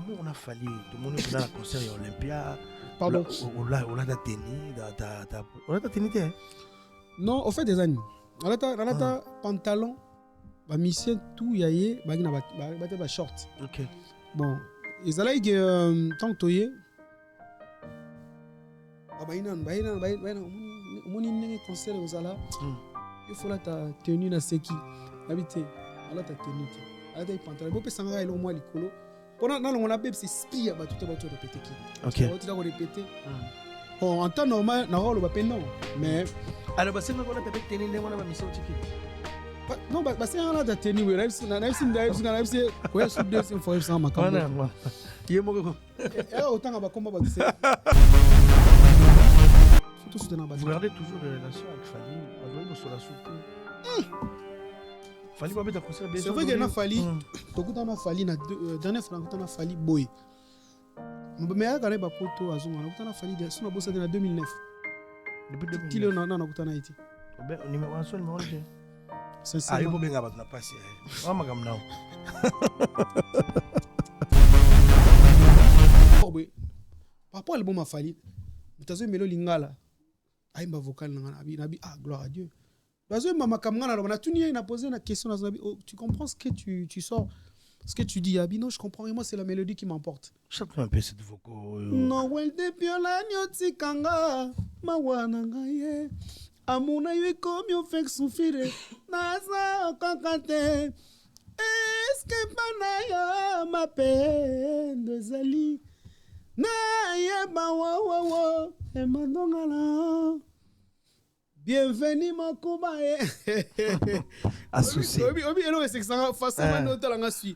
amour on a fallu tout le monde est dans la concert à Olympia. Pardon. On l'a tenu on l'a tenu non au fait des années on a pantalon ba mission tout yaye ba na ba short. OK. Bon ils allaient que tant toyé ba ina moni nenge concert aux ala il faut la ta tenue na seki habité ala ta tenue ala ta pantalon bo pe sanga ilo moi likolo pendant dans on a bébé c'est spia ba tout répéter qui. OK. Tu dois répéter. Bon, en temps normal, na rôle ba non, mais alors bah c'est qu'on a peut-être tenir on a mission tiki. Non, bah c'est on a ta tenue, mais là c'est quoi sur deuxième fois ça ma camera. Voilà. Yemo ko. Autant ba combat ba c'est. Surtout sur Vous gardez toujours des relations avec Fali, avec sur la soupe. Fali pas mettre concert bien. C'est vrai qu'il a Fali, tout le temps Fali na dernière fois on a Fali boy. Mais à quand ba poto azonga on a Fali sur na bossa de 2009. Depuis 2009. Kilo na kutana iti. Ben numéro 1 numéro 2. C'est ah il faut bien na passer. On ma gam now. Oh oui. Par rapport à l'album Fali, mutazo melo lingala. Aimba vocal nabi ah gloire à Dieu. Bazo mama kamngana na tunia na posé la question na oh, tu comprends ce que tu sors ce que tu dis Abi non je comprends et moi c'est la mélodie qui m'emporte. Chante-moi un peu cette vocal. No well de piola nyoti kanga mawana ngaye amuna yue komi o fek souffrir naza kankate est-ce que panaya ma peine de zali na yeba wo e mandongala. Bienvenue Makuba. Associé. Obi elo c'est ça façon de la ngasi.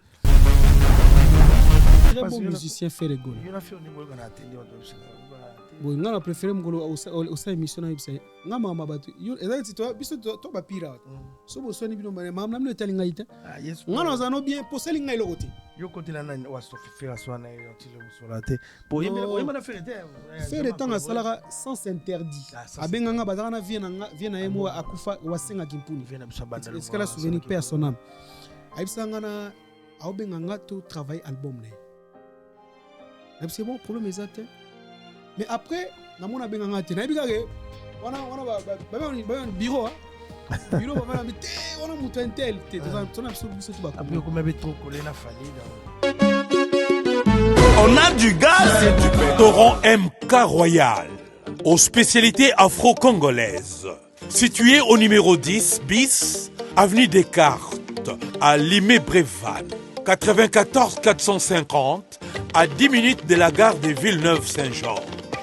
Très bon musicien fait rigolo. Il a fait au niveau qu'on a attendu bon ngana préféré mngolo au sa émission na yebisa ngama mabatu yo ezali toi biso to ba pira so bo soni bino mane mam namno talinga ita ngana zano bien poseli ngai lokote yo côté la na wa so faire so na yo tilo solate bo yema na faire temps salara sans interdit abenga nga bazana viena yemo akufa wasenga kimpuni viena bisabanda est-ce que la souvenir personnel aibisa ngana aobenga nga to travail album na c'est bon problème exact. Mais après, na mona benga ngati na bikage wana ba bureau bureau ba na mité wana mutu intel te tona biso tu ba après comme be trop collé na Fali on a du gaz et du restaurant MK Royal aux spécialités afro-congolaises situé au numéro 10 bis avenue Descartes à Limay-Brévannes 94 450 à 10 minutes de la gare de Villeneuve-Saint-Jean.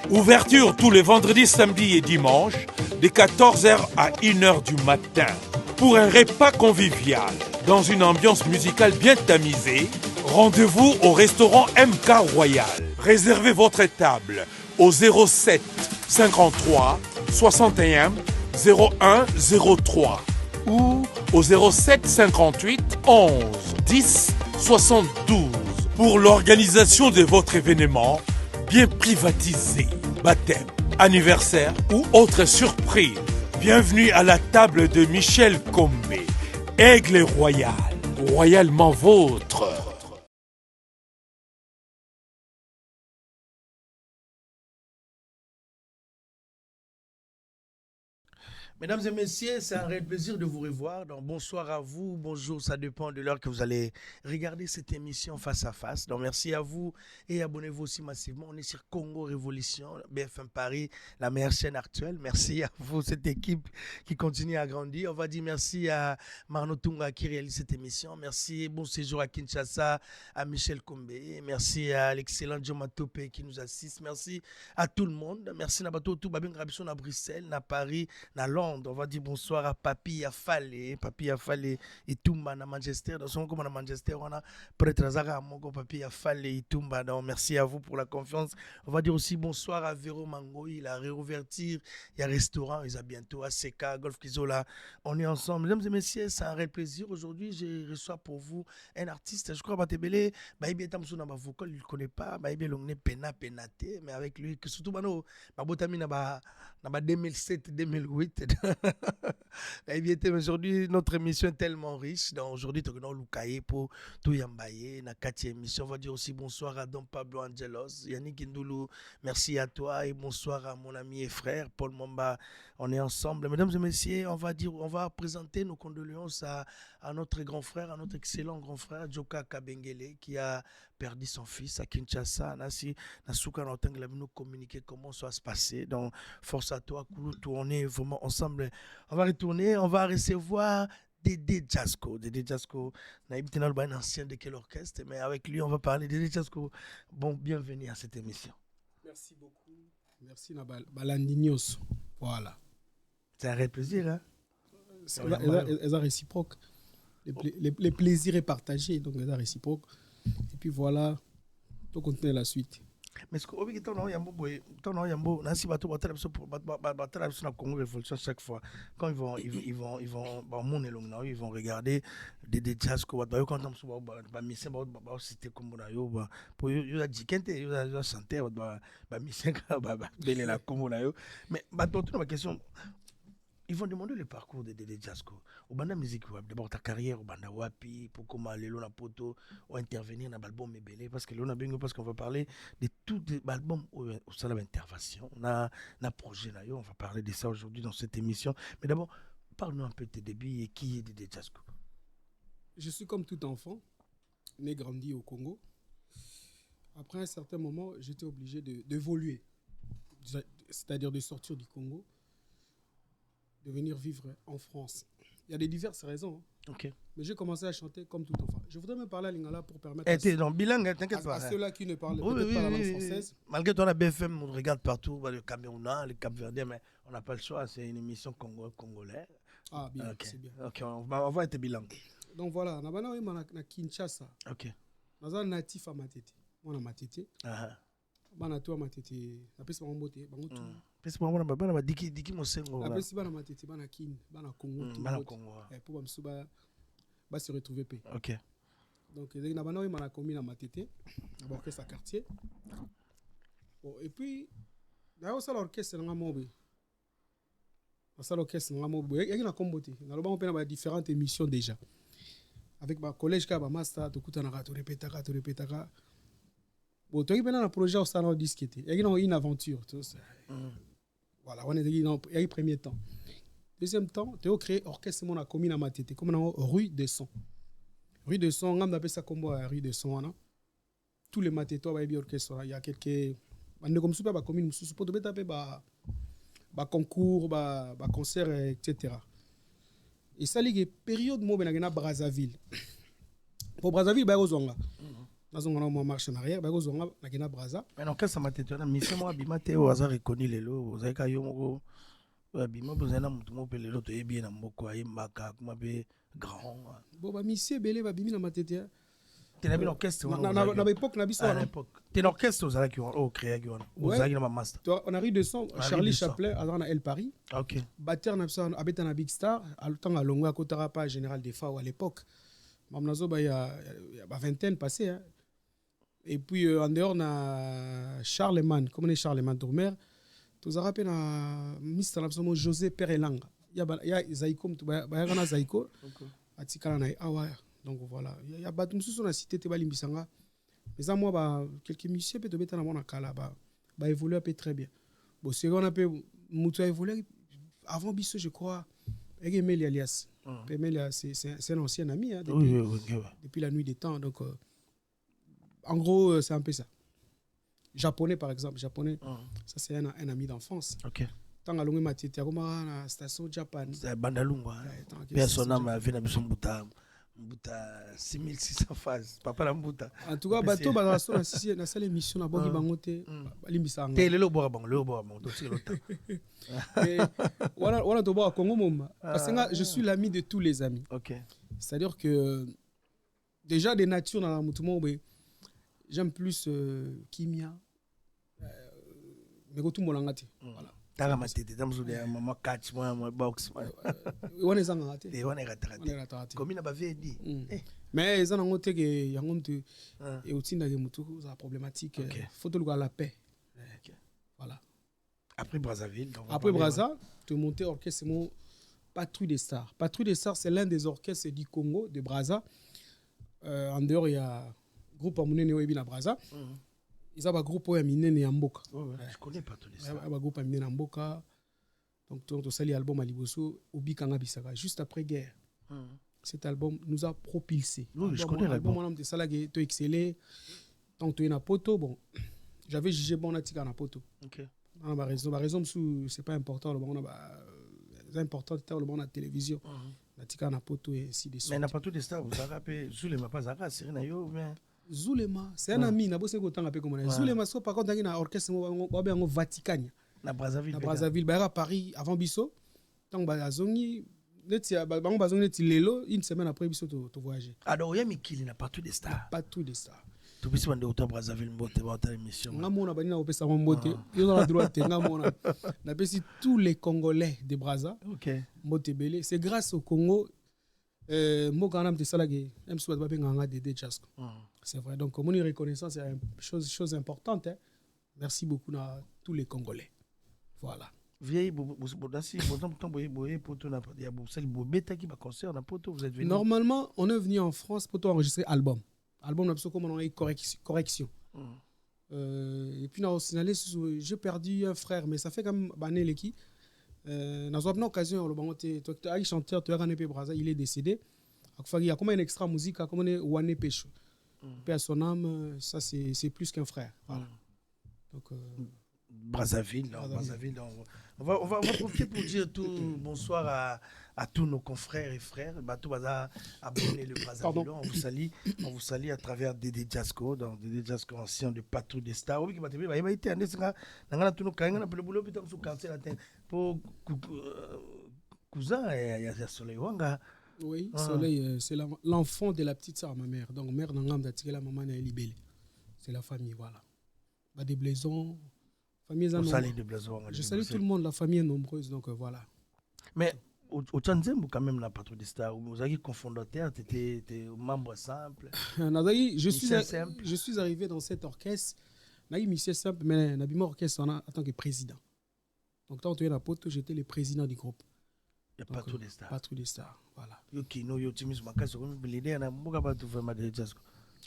Ouverture tous les vendredis, samedis et dimanches de 14h à 1h du matin. Pour un repas convivial dans une ambiance musicale bien tamisée, rendez-vous au restaurant MK Royal. Réservez votre table au 07 53 61 01 03 ou au 07 58 11 10 72 pour l'organisation de votre événement bien privatisé, baptême, anniversaire ou autre surprise. Bienvenue à la table de Michel Combé, Aigle Royal, royalement vôtre. Mesdames et messieurs, c'est un réel plaisir de vous revoir. Donc, bonsoir à vous, bonjour, ça dépend de l'heure que vous allez regarder cette émission face à face. Donc, merci à vous et abonnez-vous aussi massivement. On est sur Congo Révolution, BFM Paris, la meilleure chaîne actuelle. Merci à vous, cette équipe qui continue à grandir. On va dire merci à Marno Tunga qui réalise cette émission. Merci, bon séjour à Kinshasa, à Michel Combé. Merci à l'excellent Joma Topé qui nous assiste. Merci à tout le monde. Merci à tout Babin Grabison à Bruxelles, à Paris, à Londres. On va dire bonsoir à Papi Afale et Tumba à Manchester. Dans son comme à Manchester, on a prêtre Zara Mongo Papi Afale et Tumba. Donc merci à vous pour la confiance. On va dire aussi bonsoir à Véro Mangoï, la réouverture. Il y a restaurant, il y a bientôt ACK, Golf Kizola. On est ensemble. Mesdames et messieurs, c'est un réel plaisir. Aujourd'hui, je reçois pour vous un artiste. Je crois que Batebele, Baïbi Tamsou n'a pas vocal, il ne connaît pas. Baïbi Longné Penate, mais avec lui, que surtout Bano, Babotami n'a pas 2007, 2008. Eh bien, aujourd'hui, notre émission est tellement riche. Donc, aujourd'hui, nous avons Lukaye pour tout Yambaye. Na kati émission, on va dire aussi bonsoir à Don Pablo Angelos, Yannick Ndoulou. Merci à toi et bonsoir à mon ami et frère Paul Momba. On est ensemble. Mesdames et messieurs, on va présenter nos condoléances à notre grand frère, à notre excellent grand frère, Joka Kabengele, qui a perdu son fils à Kinshasa. Nasi, Nasuka, nous communiquer comment ça va se passer. Donc, force à toi, Kouloutou. On est vraiment ensemble. On va retourner, on va recevoir Dédé Jasko. Dédé Jasko, Naïb Tenal, un ancien de quel orchestre, mais avec lui, on va parler. Dédé Jasko, bon, bienvenue à cette émission. Merci beaucoup. Merci, Balandignos. Voilà. C'est un réel plaisir, hein? Elles sont réciproques. Les plaisirs est partagé, donc elles sont réciproques. Et puis voilà, on continue la suite. Mais ce qu'on dit, Congo Révolution chaque fois. Quand ils vont regarder des jazz quand on cité comme pour chanter mais ma question. Ils vont demander le parcours de Dédé Jasko. Au banda musique d'abord ta carrière au banda wapi pour comment aller na poto ou intervenir dans l'album Mebele parce que là parce qu'on va parler de tout l'album au salon d'intervention. On a projet là, on va parler de ça aujourd'hui dans cette émission. Mais d'abord, parle-nous un peu de tes débuts et qui est Dédé Jasko. Je suis comme tout enfant, né grandi au Congo. Après un certain moment, j'étais obligé d'évoluer, c'est-à-dire de sortir du Congo, de venir vivre en France. Il y a des diverses raisons. Hein. Ok. Mais j'ai commencé à chanter comme tout enfant. Je voudrais me parler à Lingala pour permettre à ceux-là qui ne parlent peut-être pas la langue française. Malgré toi, la BFM, on regarde partout, le Cameroun, le Cap-Verdien, mais on n'a pas le choix. C'est une émission congolaise. Ah, bien, okay. C'est bien. Ok, on va être bilingue. Donc voilà, na Kinshasa. Ok. Nous sommes natifs à Matete. Moi, na Matete. Bana to Matete. Na pesi bango bote, bango tout. Pesi bango na bana diki mosengo. Na pesi bana Matete, bana Kin, bana Congo. Bana Congo. Pour bamsuba ba se retrouver pe. Ok. Donc na bana na commune na Matete, na orchestre quartier. Bon et puis na yo sala orchestre nga mobe. Na sala orchestre nga mobe. Yaki na kombote. Na loba on na différentes émissions déjà. Avec ma collège ka ba master to kutana to répétaka. Bon, tu as un projet au salon disque. Il y a une aventure. Voilà, on est dans le premier temps. Deuxième temps, tu as créé orchestre mon commune à Matete, comme dans rue de son. Rue de son, on appelle ça comme rue de son. Tous les Matete, il y a orchestre. Il y a quelques. On est comme ça, la commune, pour te taper concours, concert, etc. Et ça, il y a une période où on est à Brazzaville. Pour Brazzaville, il y a Ozonga. On marche en arrière, on a Brazza. Mais non, qu'est-ce que ça m'a mission moi bimate au hasard reconnu les lots, vous avez kayo moko bima bozana mutu mo pele loto e bien na moko ay maka kuma be grand. Bon ba mission belé ba bimi na matete. Tu as vu l'orchestre na époque na biso na époque. Tu l'orchestre aux qui ont créé qui ont na master. On arrive de son Charlie Chaplin à El Paris. OK. Batteur na biso abeta na Big Star, à le temps à Longo à Kotara pas général des FAO à l'époque. Mamnazo ba il y a vingtaine passé hein. Et puis en dehors na Charlemagne, comme on est Charlemagne Tourmer, tous a rappelé na Mr. Napsomo José Perelanga. Il y a Zaiko, il y a Zaiko, atikala na awa. Donc voilà, il y a battu sur la cité Tebali Mbisanga. Mais à moi quelques musiciens peut te mettre dans mon kala ba évoluer un peu très bien. Bon, c'est qu'on a peu mutu évoluer avant Bisso je crois. Emeli alias. Emeli c'est un ancien ami hein, depuis la nuit des temps donc en gros, c'est un peu ça. Japonais, par exemple. Japonais, ça c'est un ami d'enfance. Ok. Tant que l'on m'a dit, il y a une station Japan. C'est Bandalungwa. Personne n'a vu la mission Mbuta 6600 phases. Papa la Mbuta. En tout cas, bateau, dans la seule émission, la bonne bangote, limbisanga. T'es le borabang, le borabang, aussi l'autre. Voilà, tu vois, Congo Moma. Parce que je suis l'ami de tous les amis. Ok. C'est-à-dire que déjà des natures dans la moutoumou, j'aime plus Kimia, mais tout mon langate. Voilà. T'as matete, t'as m'zoulé maman catch moi box. On est en raté. On est raté. Comme il n'a pas vu dit. Mais ils ont noté que y a honte et aussi dans les moutous, ça problématique. Faut tout le la paix. Voilà. Après Brazzaville. Après Brazza, tu es monté orchestre, c'est mon Patrouille des Stars. Patrouille des Stars, c'est l'un des orchestres du Congo, de Brazza. En dehors, il y a groupe Amunene Oebi na Brazza. Ils ont un groupe Aminene Yamboka. Je connais Patrouille des Stars. Il y a un groupe Aminene Yamboka. Donc, tu as sali album à Liboso, Obi Kanga Bisaka, juste après guerre. Cet album nous a propulsé. Oui, je connais l'album. L'album, c'est ça là qui est excellé. Tant que tu es na poto, bon, j'avais jugé bon à tika na poto. Ok. Ma raison, c'est pas important. C'est important de le bon à la télévision. La tika na poto et ainsi de suite. Mais n'a pas tout des stars, vous avez rappelé, Zulema pas Zaka, c'est rien, mais. Zulema, c'est un ami, n'a pas besoin de temps comme Zulema, soit par contre, il y a un orchestre au Vatican. Na Brazzaville. Na Brazzaville, à Paris, avant Bisso. Tant que Bazongi, une semaine après Bisso, tu voyages. Alors, il y a Mikili, n'a pas tout des stars. Pas tout des stars. Tu peux se demander autant Brazzaville, Mbote, dans ta émission. Ngamona bani na opesa Mbote. Yo dans la droite, ngamona. Na pesi tous les Congolais de Brazza. OK. Mbote belé, c'est grâce au Congo mo kanam te salage même si ba nganga de Jasco. C'est vrai. Donc mon reconnaissance c'est une chose importante hein. Merci beaucoup à tous les Congolais. Voilà. Vieille bodasi bonton boye poto na ya bosali bobeta qui ba concert na poto vous êtes venu. Normalement, on est venu en France pour enregistrer album. Album n'a pas comme on a eu correction. Et puis on a signalé j'ai perdu un frère mais ça fait comme bané l'équipe. Dans une occasion le bango te chanteur tu as gagné Brazza il est décédé. Il y a comme un extra musique comme on est Wane Pecho. Paix à son âme, ça c'est plus qu'un frère. Voilà. Donc Brazzaville. On va profiter pour dire tout bonsoir à tous nos confrères et frères. Batou Baza abonné le Brazzaville. On vous salue à travers Dédé Jasco, dans Dédé Jasco ancien de Patrouille des Stars. Oui, qui m'a été année, tous nos caïns, on a le boulot, puis on quartier latin. Pour cousin, il y a Soleil Wanga. Oui, Soleil, c'est l'enfant de la petite sœur à ma mère. Donc, mère n'a pas tiré la maman, elle est libellée. C'est la famille, voilà. Des Blaisons. On salue des Blaisons. Je salue tout le monde, la famille est nombreuse, donc voilà. Mais au Tchanzembo, quand même, la Patrouille des Stars, vous avez cofondateur, tu étais membre simple. Je suis arrivé dans cet orchestre, je suis musicien simple, mais je suis orchestre en tant que président. Donc, quand tu es à Poto, j'étais le président du groupe. Il n'y a pas tout des stars. Pas tout des stars, voilà.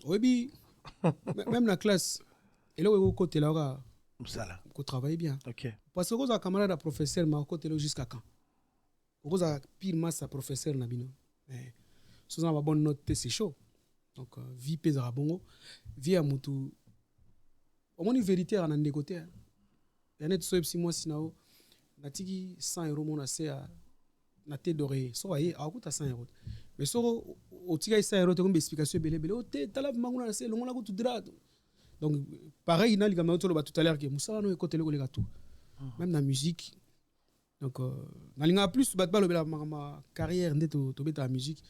Oui, même la classe. Et là, où côté là, on travaille bien. Ok. Parce que vous avez un camarade de professeur, mais côté là jusqu'à quand? Vous avez pire masse à professeur Nabino. Mais si vous avez une bonne note, c'est chaud. Donc, vie pèse à bongo. Vie à Moutou. Au moins, une vérité à un côté. Il y a des si moi, si nous avons 100 €, mon assez à na tête d'oreille. So, voyez, à coûte à 100 €. Mais si au tigre 100 €, tu as une explication belé. Oh, tu as la maman, c'est le monde tout droit. Donc, pareil, il y a des gens tout à l'heure qui Moussa no écoute les gâteaux. Même dans la musique. Donc, dans les plus, ma carrière de la musique,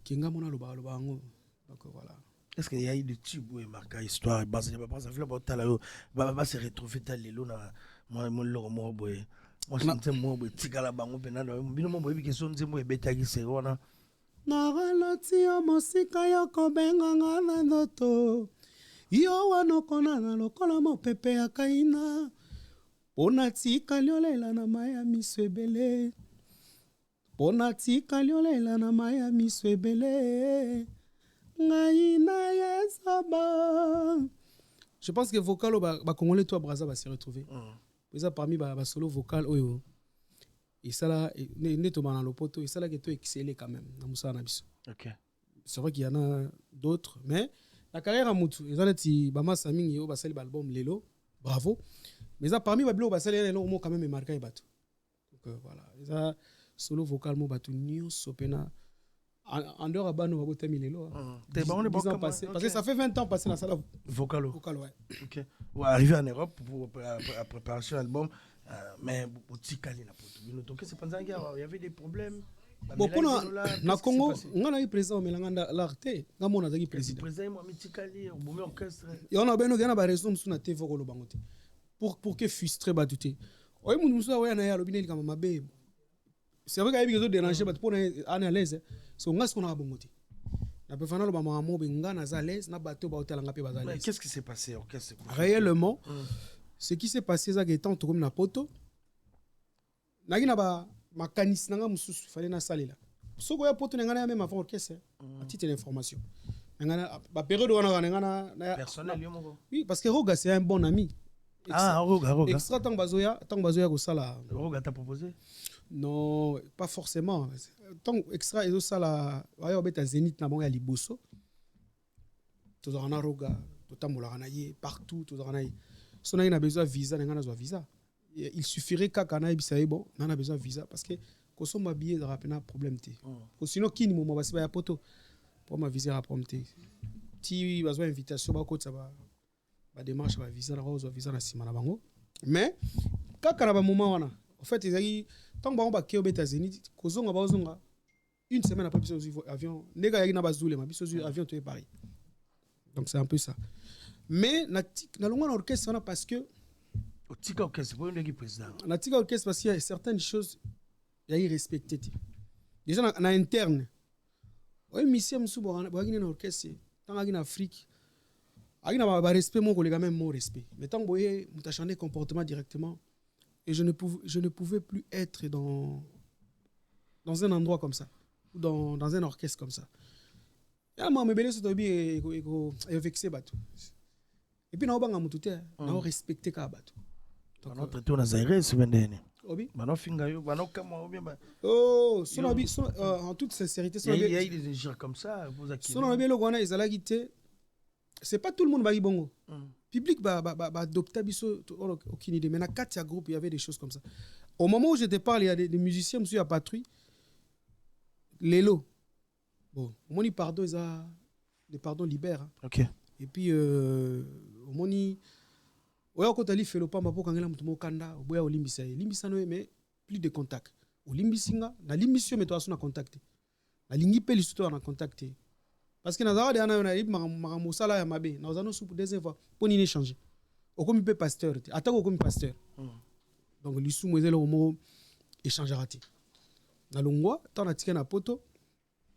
qui est donc voilà. Est-ce qu'il y a eu des tubes où il marque l'histoire et base de ça fait pas là va se retrouver dans les lots na moi le mo boy moi c'est moi boy tigala bango penana bino mo boy question nzembo ebetaki se wana na relati ya mosika ya kobenga na ndoto yo wana kona na lokola mopepe ya kaina pona tika liolela na maya miswebele pona tika liolela na maya miswebele. Je pense que vocal ba congolais toi Brazza va se retrouver. Ça parmi ba solo vocal oyo. Et ça là neto bana lopoto et ça là que tu excellé quand même na musa na biso. OK. C'est vrai qu'il y en a d'autres mais la carrière à mutu ils ont dit ba massa mingi yo ba sali album lelo bravo. Mais ça parmi ba bilo ba sali lelo mo quand même marqué bato. Donc voilà, ça solo vocal mo bato news sopena. En dehors à Bano, on va parce que ça fait 20 ans passé dans la salle vocal. Ouais. OK. Ou arriver en Europe pour la préparation album mais Tikali na poto. Donc c'est pendant qu'il y avait des problèmes. Bon pour na Congo, on a eu président Melanganda l'arte, ngamo na zaki président. Président moi Tikali au bon orchestre. Et on a beno gana ba raison sur na TV vokolo bangote. Pour que frustré batuté. Oye mundu musa oya na ya lobineli kama mabe. C'est vrai qu'il y a des déranger mais pour être à l'aise so ngas qu'on a bongoté na pe fana lo ba mamo benga na à l'aise na bateau ba hôtel ngape bazali. Qu'est-ce qui s'est passé orchestre? Réellement ce qui s'est passé ça que tant comme na poto nagi na ba makanisi nanga mususu fallait na salela soko ya poto ngana même avant orchestre à titre d'information ngana ba période wana ngana personnel yo moko oui parce que Roga c'est un bon ami. Roga extra tant bazoya ko sala Roga t'a proposé non pas forcément tant extra ezo sala waya obeta Zénith na bango ya liboso to na Roga to tambola na ye partout to na ye so na besoin visa ngana zo visa il suffirait qu'à na ebisa bon na a besoin visa parce que ko so ma billet de rapena problème té ko sinon kini mo ba ya poto pour ma visa rapomté ti besoin invitation ba ko ba démarche ba visa na zo visa na sima na bango mais kaka na ba moment wana en fait ezaki tant bango ba ke obeta Zénith ko zonga ba zonga une semaine après biso avion nega yaki na bazule ma biso avion to Paris donc c'est un peu ça mais na longa na orchestre wana parce que au tika orchestre pour une président na tika orchestre parce qu'il y a certaines choses il y a respecté déjà na interne ouais monsieur msubo ba na orchestre tant en Afrique agina ba respect mon collègue même mon respect mais tant boye mutachane comportement directement et je ne pouvais plus être dans un endroit comme ça ou dans un orchestre comme ça ya ma mebele so tobi et vexé bato et puis na obanga mututé na respecter ka bato donc notre tour na Zaire ce vendene obi bano finga yo bano kama obi ba en toute sincérité il y a des gens comme ça vous acquis son obi lo gona ezala gité c'est pas tout le monde ba bongo public ba adopta biso aucune idée mais na quatre groupe il y avait des choses comme ça au moment où je te parle il y a des musiciens monsieur à patrouille Lelo bon moni pardon ça les pardons libèrent OK et puis moni oya kotali felo pa mapoko ngela mutu mokanda oboya olimbisa limbisa no mais plus de contact olimbisinga na limbisio mais to asuna contacter na lingi pe lisuto na contacter parce que na zawa de ana na makambo sala ya mabe na ozano soupe deuxième fois pour ni échanger okomi pe pasteur atako okomi pasteur donc lisu mwezelo omo échanger raté na longwa tant na tika na poto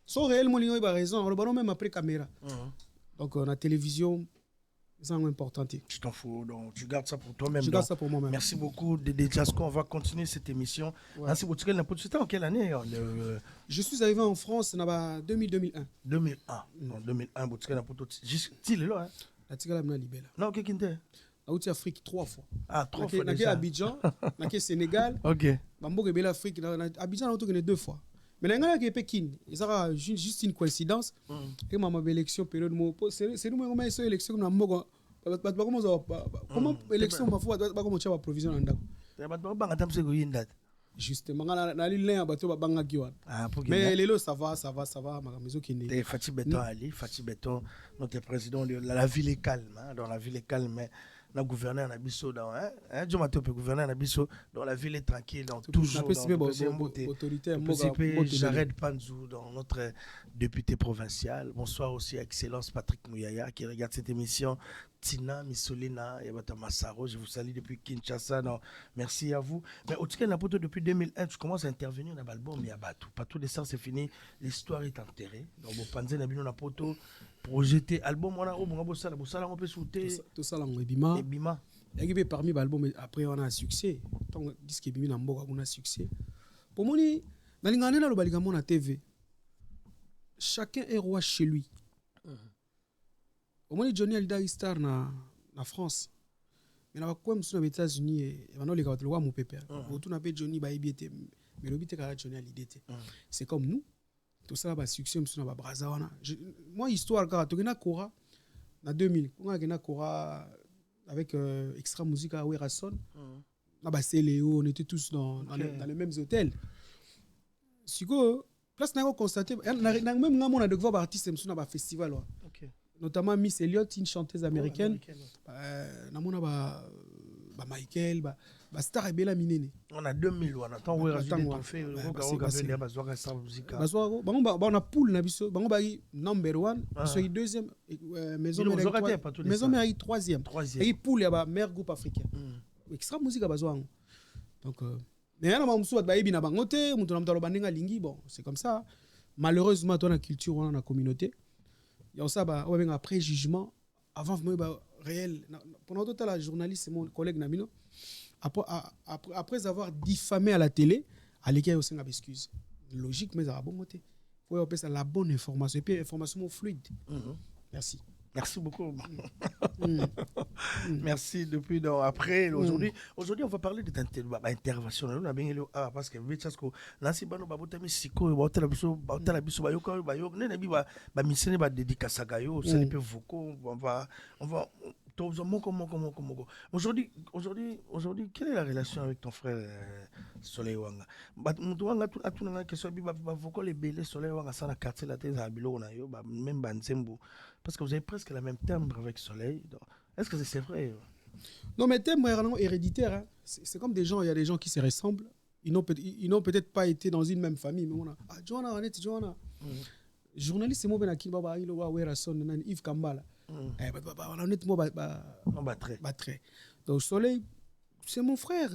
so réellement lingo ba raison on ba même après caméra donc na télévision c'est important. Tu t'en fous, donc tu gardes ça pour toi-même. Je garde ça pour moi-même. Merci beaucoup, Dédé Jasko. On va continuer cette émission. Merci beaucoup. C'était en quelle année Je suis arrivé en France en 2000-2001. 2001. En 2001, Boutska n'a pas tout. Juste, il est là. La tigala m'a libéré. Non, qu'est-ce qu'il est Aouti Afrique 3 fois. Ah, 3 fois. Naké Abidjan, naké Sénégal. Ok. Bambouk et Belle Afrique. Abidjan, on a 2 fois. Mais il y a Pékin, c'est juste une coïncidence. Et ma élection période c'est nous qui avons élection comment élection parfois pas comment tu as provision en date. Justement na lien bato banga kiwa. Mais lelo ça va ma maison qui est. Fatih Beton notre président de la ville est calme dans la ville est calme. Le gouverneur na biso dans gouverneur na biso dans la ville est tranquille donc toujours autoritaire Jared Panzou dans notre député provincial. Bonsoir aussi à Excellence Patrick Mouyaya qui regarde cette émission. Tina Missolina et Bata Massaro, je vous salue depuis Kinshasa. Non, merci à vous. Mais au Tika Napoto depuis 2001, tu commences à intervenir dans l'album Yabatou. Pas tout les sens c'est fini, l'histoire est enterrée. Donc vous pensez Nabino Napoto projeté album on a au bon bossa on peut sauter tout ça là Ebima. Il y a parmi l'album après on a un succès. Tant disque Ebima na mboka on a succès. Pour moi ni na lingane na lo balikamo na TV. Chacun est roi chez lui. Au moins Johnny Hallyday star na France. Mais na quoi monsieur aux États-Unis et maintenant les gars le roi mon pépère. Autour na pe Johnny ba ebité mais le but est Johnny Hallyday. C'est comme nous. Tout ça ba succès monsieur na ba Brazawana. Moi histoire car to na Kora na 2000. On a na Kora avec extra musique à Werason. Na ba Céléo, on était tous dans les mêmes hôtels. Siko place na constater même on a de voir artiste monsieur na ba festival. Notamment Miss Elliott, une chanteuse américaine. Namona ba Michael, ba star et Bella Minene. On a 2000 on attend on fait musique. On a poule na biso, bango ba number 1, so deuxième maison mère troisième. Et poule ya ba meilleur groupe africain. Extra musique à bazwa. Donc mais na mamsu ba yebi na bango te, mutu na mutalo bandinga lingi bon, c'est comme ça. Malheureusement dans la culture on a la communauté. Il y a ça après jugement avant réel pendant tout la journaliste c'est mon collègue Namino après avoir diffamé à la télé, à l'équipe aussi n'a excuse. Logique, mais ça va bon côté. Faut appeler ça la bonne information et puis information fluide. Merci. Merci beaucoup. Merci depuis après. Aujourd'hui, on va parler de l'intervention. On a bien parce que Nancy Bano Babotami Siko, Bautelabiso, Bayoka, Bayok, Nenabi, Bamisene, dédicace à Gayo, ça ne peut vous. On va. Aujourd'hui, quelle est la relation avec ton frère Soleil Wanga? Parce que vous avez presque la même timbre avec Soleil. Est-ce que c'est vrai? Non, mais timbre est héréditaire. Hein. C'est comme des gens, il y a des gens qui se ressemblent. Ils n'ont peut-être pas été dans une même famille, mais on a Johanna, Annette, Johanna. Journaliste, c'est moi, Yves Kambala. Honnêtement, très. Donc Soleil, c'est mon frère.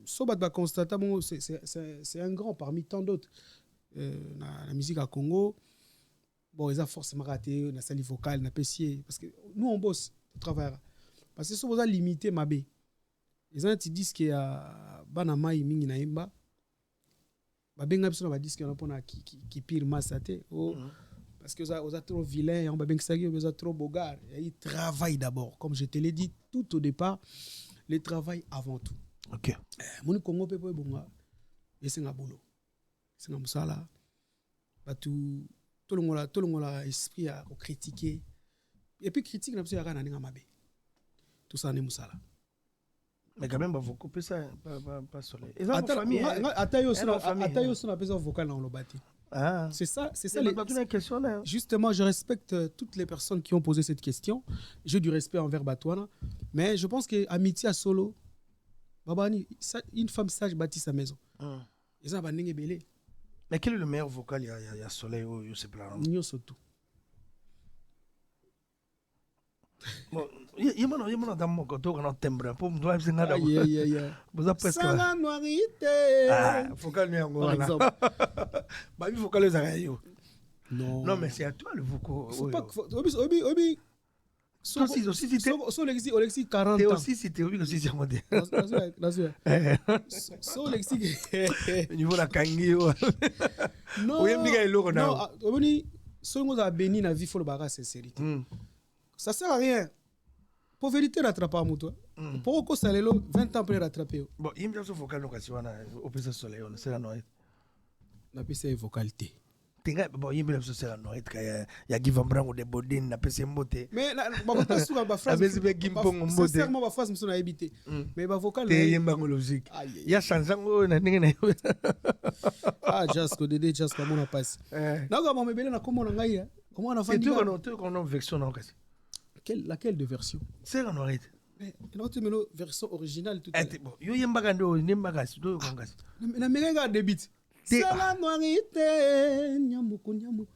Sobat va constater, c'est un grand parmi tant d'autres. La musique à Congo, bon, ils ont forcément raté, la salle vocale, la pessier, parce que nous on bosse, on travaille. Parce que si vous avez limité ma bé, les gens qui disent qu'il y a Banama et Mingi Naimba, Babenga Bissona va dire qu'il y a qui pire massaté. Parce que vous êtes trop vilain, vous êtes trop bogard. Il travaille d'abord. Comme je te l'ai dit tout au départ, le travail avant tout. Ok. Mon Congo peut pas bon. Et c'est un boulot. C'est comme ça là. Tout le monde a esprit à critiquer. Et puis critique n'a pas rien à mabe. Tout ça n'est pas là. Mais quand même, vous coupez ça, pas Soleil. Et ça, famille. Atayo son appelle vocal dans le bâti. Ah. C'est ça. Justement, je respecte toutes les personnes qui ont posé cette question. J'ai du respect envers Batouana. Mais je pense que amitié à solo, Babani, une femme sage bâtit sa maison. Ils ont abandonné belé. Mais quel est le meilleur vocal? Il y a Soleil ou je sais pas. Nyo surtout. Bon, il y a dans mon côté un timbre pour me doit être nada. Vous avez presque. Ça noirité. Vocal ni en par exemple. Bah il vocal les arayo. Non mais c'est à toi le vocal. Faut pas obi. So Olexi 40 ans. T'es aussi cité aussi c'est moi. So Olexi niveau la kangi. Non. Oui, m'diga eloko na. Non, oboni so ngo za béni na vie faut le bagarre sincérité. Ça sert à rien. Pour vérité rattraper à toi. Pour que ça lelo 20 ans après rattraper. Bon, il me dit ce vocal l'occasion na au pesa Soleil on c'est la noix. Na pesa vocalité. Tinga bon il me dit c'est la noix il y a Guy Van Branco de Bodine na pesa mbote. Mais ba ta suka ba phrase. Avec Gimpong mbote. Sincèrement ba phrase me sona habité. Mais ba vocal te yemba logique. Il y a chansango na ndenge na. Ah Jasco Dédé Jasco mon passe. Na ga mo mebele na komo na ngai. Comment on a fait? C'est qu'on a version na kasi. Laquelle de version? C'est la noirette. Mais l'autre version originale tout à l'heure. Bon, yo yemba ndo nembagas do kongas. Na menga débit. C'est la noirité nyamuko nyamu.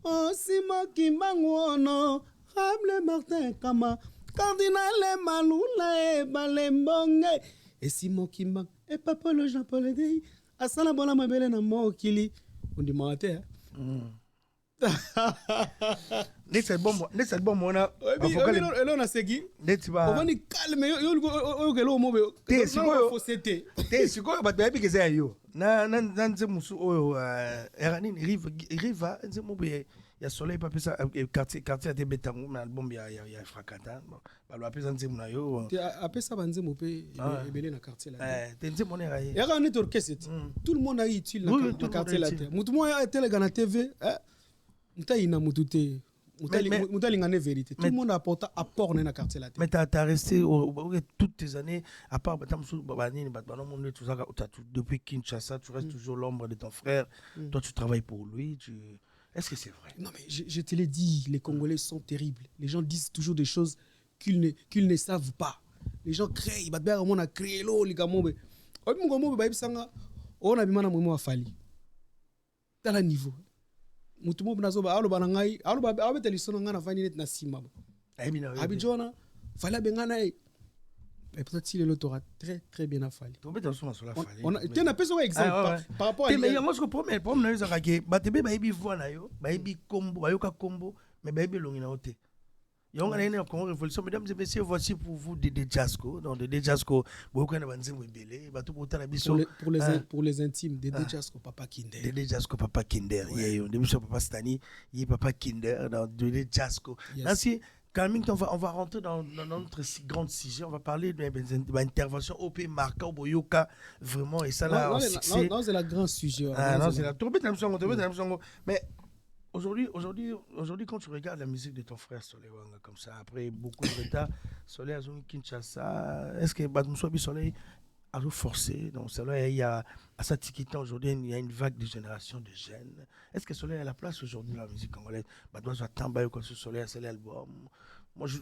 Oh Sima Kimbangono, Rable Martin Kama, Cardinal Malula et Balembonge. Et Simon Kimbang et Papa le Jean-Paul Dey. Asala bona mabele na mokili. On dit menteur. C'est bon mon a on a segui on va calme yo kelo mobe te siko ba baby ke za yo na nze musu oyo eranini riva nze mobe ya Soleil pas ça quartier de Betango na album ya Frakata ba lo apesa nze muna yo te apesa banze mope ebele na quartier là te nze mona ya ya ka net orchestre tout le monde a utile na quartier là mutu mo ya tele na TV Mutaïna Mutute, Mutalingané vérité. Tout le monde apporte apport dans le quartier là. Mais t'as resté toutes tes années, à part depuis Kinshasa, tu restes toujours l'ombre de ton frère. Toi, tu travailles pour lui. Est-ce que c'est vrai? Non, mais je te l'ai dit, les Congolais sont terribles. Les gens disent toujours des choses qu'ils ne savent pas. Les gens créent, on a créé l'eau, les gars. On a bien un fali. Dans le niveau. Mutumo nazoba alo banangai alo ba abete lisona ngana fani net na sima abijona fala bengana et peut-être il aura très très bien affali to beta soma sur la fali on a tena peso exemple par rapport à mais yango ce premier na yo zaka ke batebe ba ibi voix na yo ba ibi kombo ba yoka kombo mais ba ibi longi na ote Congo Révolution. Mesdames et messieurs, voici pour vous Dédé Jasco. Donc Dédé Jasco, beaucoup de gens pour les intimes, Dédé Jasco, Papa Kinder. Dédé Jasco, Papa Kinder. Papa Stani, Papa Kinder, dans Dédé Jasco. Ainsi, quand même, on va rentrer dans notre grand sujet. On va parler de l'intervention OP Marca Boyoka, vraiment, et ça là, non, c'est la grande sujet. Non, c'est la mais aujourd'hui, quand tu regardes la musique de ton frère Soleil Wanga comme ça, après beaucoup de retard, Soleil Azumi Kinshasa, est-ce que Badmoussobi Soleil a forcé? Donc, Soleil, il y a à sa tiquita aujourd'hui, il y a une vague de génération de jeunes. Est-ce que Soleil a la place aujourd'hui dans la musique congolaise? Badmoussobi Tambayo comme ce Soleil a scellé l'album. Moi, je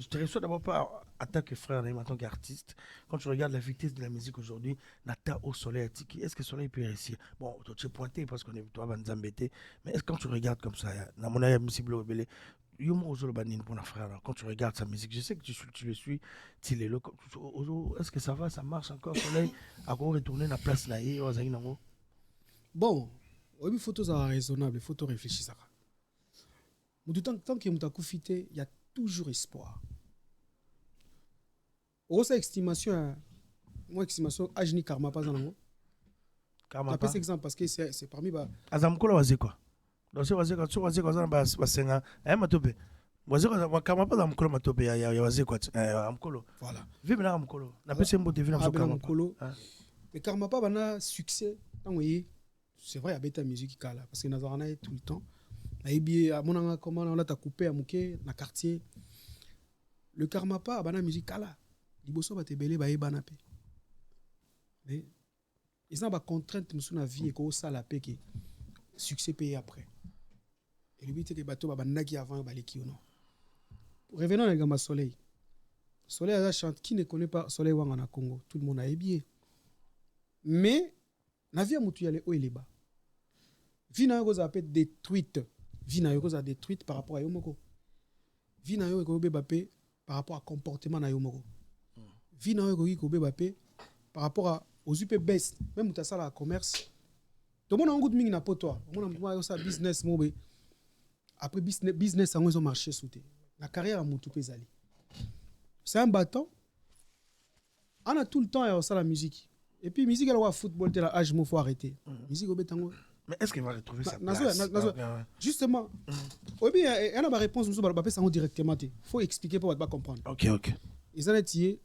te reçois d'abord pas en tant que frère, mais en tant qu'artiste. Quand tu regardes la vitesse de la musique aujourd'hui, Nata au Soleil, est-ce que Soleil peut réussir? Bon, tu es pointé parce qu'on est toi, van Zambété. Mais est-ce que quand tu regardes comme ça, dans mon avis, M. Blobele, quand tu regardes sa musique, je sais que tu le suis, est-ce que ça va, ça marche encore, Soleil? À quoi retourner dans la place là? Bon, il faut tout raisonnable, il faut tout réfléchir. Tant que tu as profité, il y a toujours espoir. Sa estimation, moi estimation, Ajni Karma pas en Karma pas. Pas cet exemple parce que c'est parmi les. Azamkola wazi quoi. Donc c'est wazi quoi, tu wazi quoi ça basenga. Matope. Wazi quoi, Karma pas Amkolo matope ya wazi quoi. Amkolo. Voilà. Vive na Amkolo. Na pese mbo devine Amkolo. Mais Karma pas bana succès. Tant oui, c'est vrai, il y a bêta musique kala parce que Nazarana est tout le temps. Comment on a coupé à Mouké, dans le quartier. Le karma pas, la musique kala. Liboso va te belé, ba ebana pe. Mais ils ont des contraintes dans la vie et qu'on ça la paix qui succès payé après. Et le but est que bateau va nagi avant ba leki ou non. Revenons à Gamba Soleil. Soleil a chanté, qui ne connaît pas Soleil Wanga na Congo, tout le monde a ébié. Mais la vie a moutu y aller haut et les bas. Vie na yo a été détruite. Vie na yo a détruite par rapport à Yomoko. Vie na yo a été par rapport au comportement na Yomoko. Vie na yo a été par rapport aux UP baisse. Même si tu as la commerce. Tout le monde a un goût de ming na poto. Tout le monde a un business. Après business, ils ont marché sous te. La carrière a moutu pesali. C'est un bâton. On a tout le temps à la musique. Et puis, musique, elle a football, il faut arrêter. Musique, mais est-ce qu'il va retrouver sa place? Justement, il y a une réponse, directement. Il faut expliquer pour ne pas comprendre. Ok. Ils ont dit,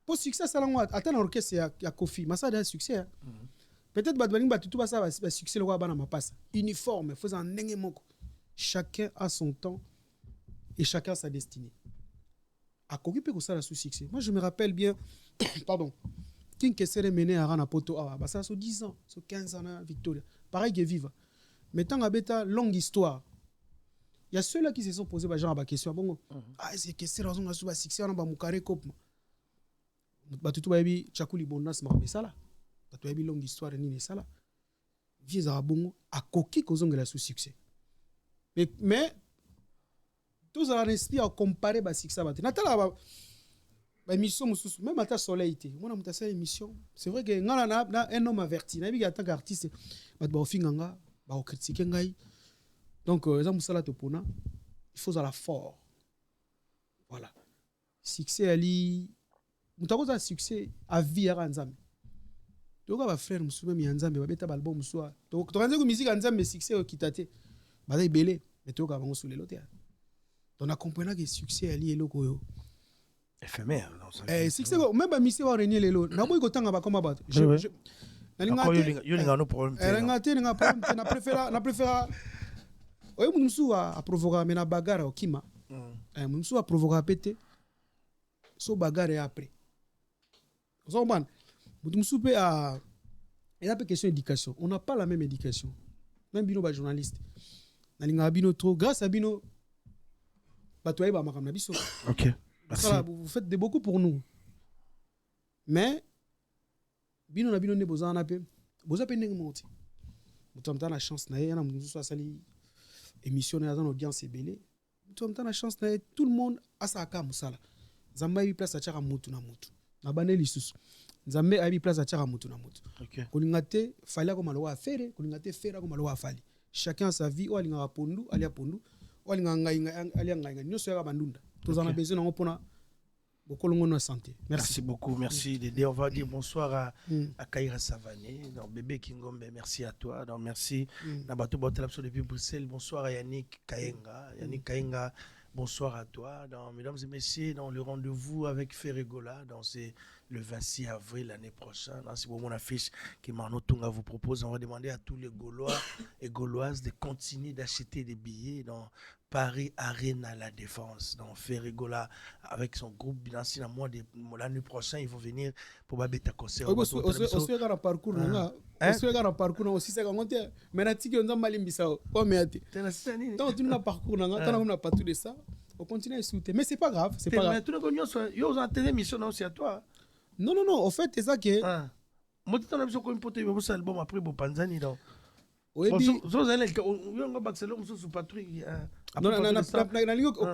pour succès, ça attends l'orchestre, il y a Kofi. Mais ça a un succès. Peut-être que tout ça va succès, le roi ma passe. Uniforme, faisant un nengemoko. Chacun a son temps et chacun a sa destinée. À Kofi, peut que ça a sous succès. Moi, je me rappelle bien, pardon. King Kessere mené à Rana Poto, ça a 10 ans, 15 ans, Victoria. Pareil que Viva. Mais tant que longue histoire, il y a ceux-là qui se sont posés genre la question. Bon, c'est Kessere, on a su succès, on a Moukare Kop. Batutu Babi, Chakuli Bondas, ça là. Batutu Babi, longue histoire, ni ça là. Vieux Arabongo, à Koki, Kozong la sous succès. Mais, tous ça respire à comparer le succès. Natala, émission même à ta soleil moi na mutasa émission c'est vrai que ngala na un homme averti na bi en tant qu'artiste ba ofinganga ba critiquer ngai donc ça musala to pona il faut la fort voilà succès ali mutako za succès à vie à nzambe to ka ba frère musu même nzambe ba beta ba album musu to kanze ko musique nzambe succès o kitate ba dai belé mais to ka bango sous les loter donc on a compris que succès ali eloko yo éphémère. Si c'est même pas mission renier les lots. Na boy ko tanga ba comme ba. Je na préfère oyo musu a provoquer mena bagarre au kima. Musu a provoquer pété. So bagarre après. So man. Musu pe a il y a pas question d'éducation. On n'a pas la même éducation. Même bino ba journaliste. Na linga bino trop grâce à bino ba toye ba makam na biso. OK. Ça, vous faites de beaucoup pour nous. Mais, bino na bino ne boza na pe, boza pe ndenge moti. Mutamta na chance na ye, na musu so sali émission na dans audience ebele. Mutamta na chance na ye, tout le monde a sa ka musala. Zamba yi place a chaka mutu na mutu. Na bane lisusu. Nzambe abi place a chaka mutu na mutu. OK. Kolingate fala ko malo wa fere, kolingate fera ko malo wa fali. Chacun a sa vie, o alinga pondu, ali a pondu. walinga ngai ali ngai nyonso ya bandunda tozana besoin nango pona bokolongo na santé. Merci beaucoup, merci Dédé. On va dire bonsoir à Kaira Savané, donc bébé Kingombe, merci à toi. Donc merci Nabato Botelapso depuis Bruxelles. Bonsoir à Yannick Kayenga. Yannick Kayenga, bonsoir à toi. Donc, mesdames et messieurs, dans le rendez-vous avec Ferregola, c'est le 26 avril l'année prochaine. C'est pour mon affiche que Marno Tunga vous propose. On va demander à tous les Gaulois et Gauloises de continuer d'acheter des billets dans Paris Arena La Défense. Donc Ferregola avec son groupe Binansi l'année prochaine, ils vont venir pour Babeta concert. Aussi un parcours na parcours aussi ça quand mais na tiki on malimbisa o meati. Donc tu n'as parcours na on n'a pas tout de ça. On continue à soutenir mais c'est pas grave, c'est pas grave. Mais tout le monde yo ont télé mission aussi à toi. Non, en fait, c'est ça que... Moi, tu as besoin qu'on porte un album après pour Panzani. Non, on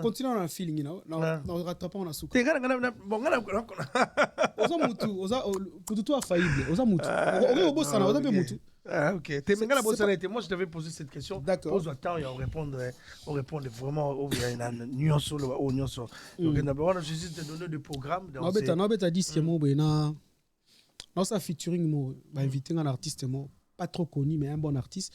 continue à feeling, non, rattrapant on a souka. Ok. Moi, je t'avais posé cette question. D'accord. Pose temps et on répond vraiment au nuance. Donc, d'abord, je suis te donner des programmes. Non, dit ça featuring, inviter un artiste, pas trop connu, mais un bon artiste.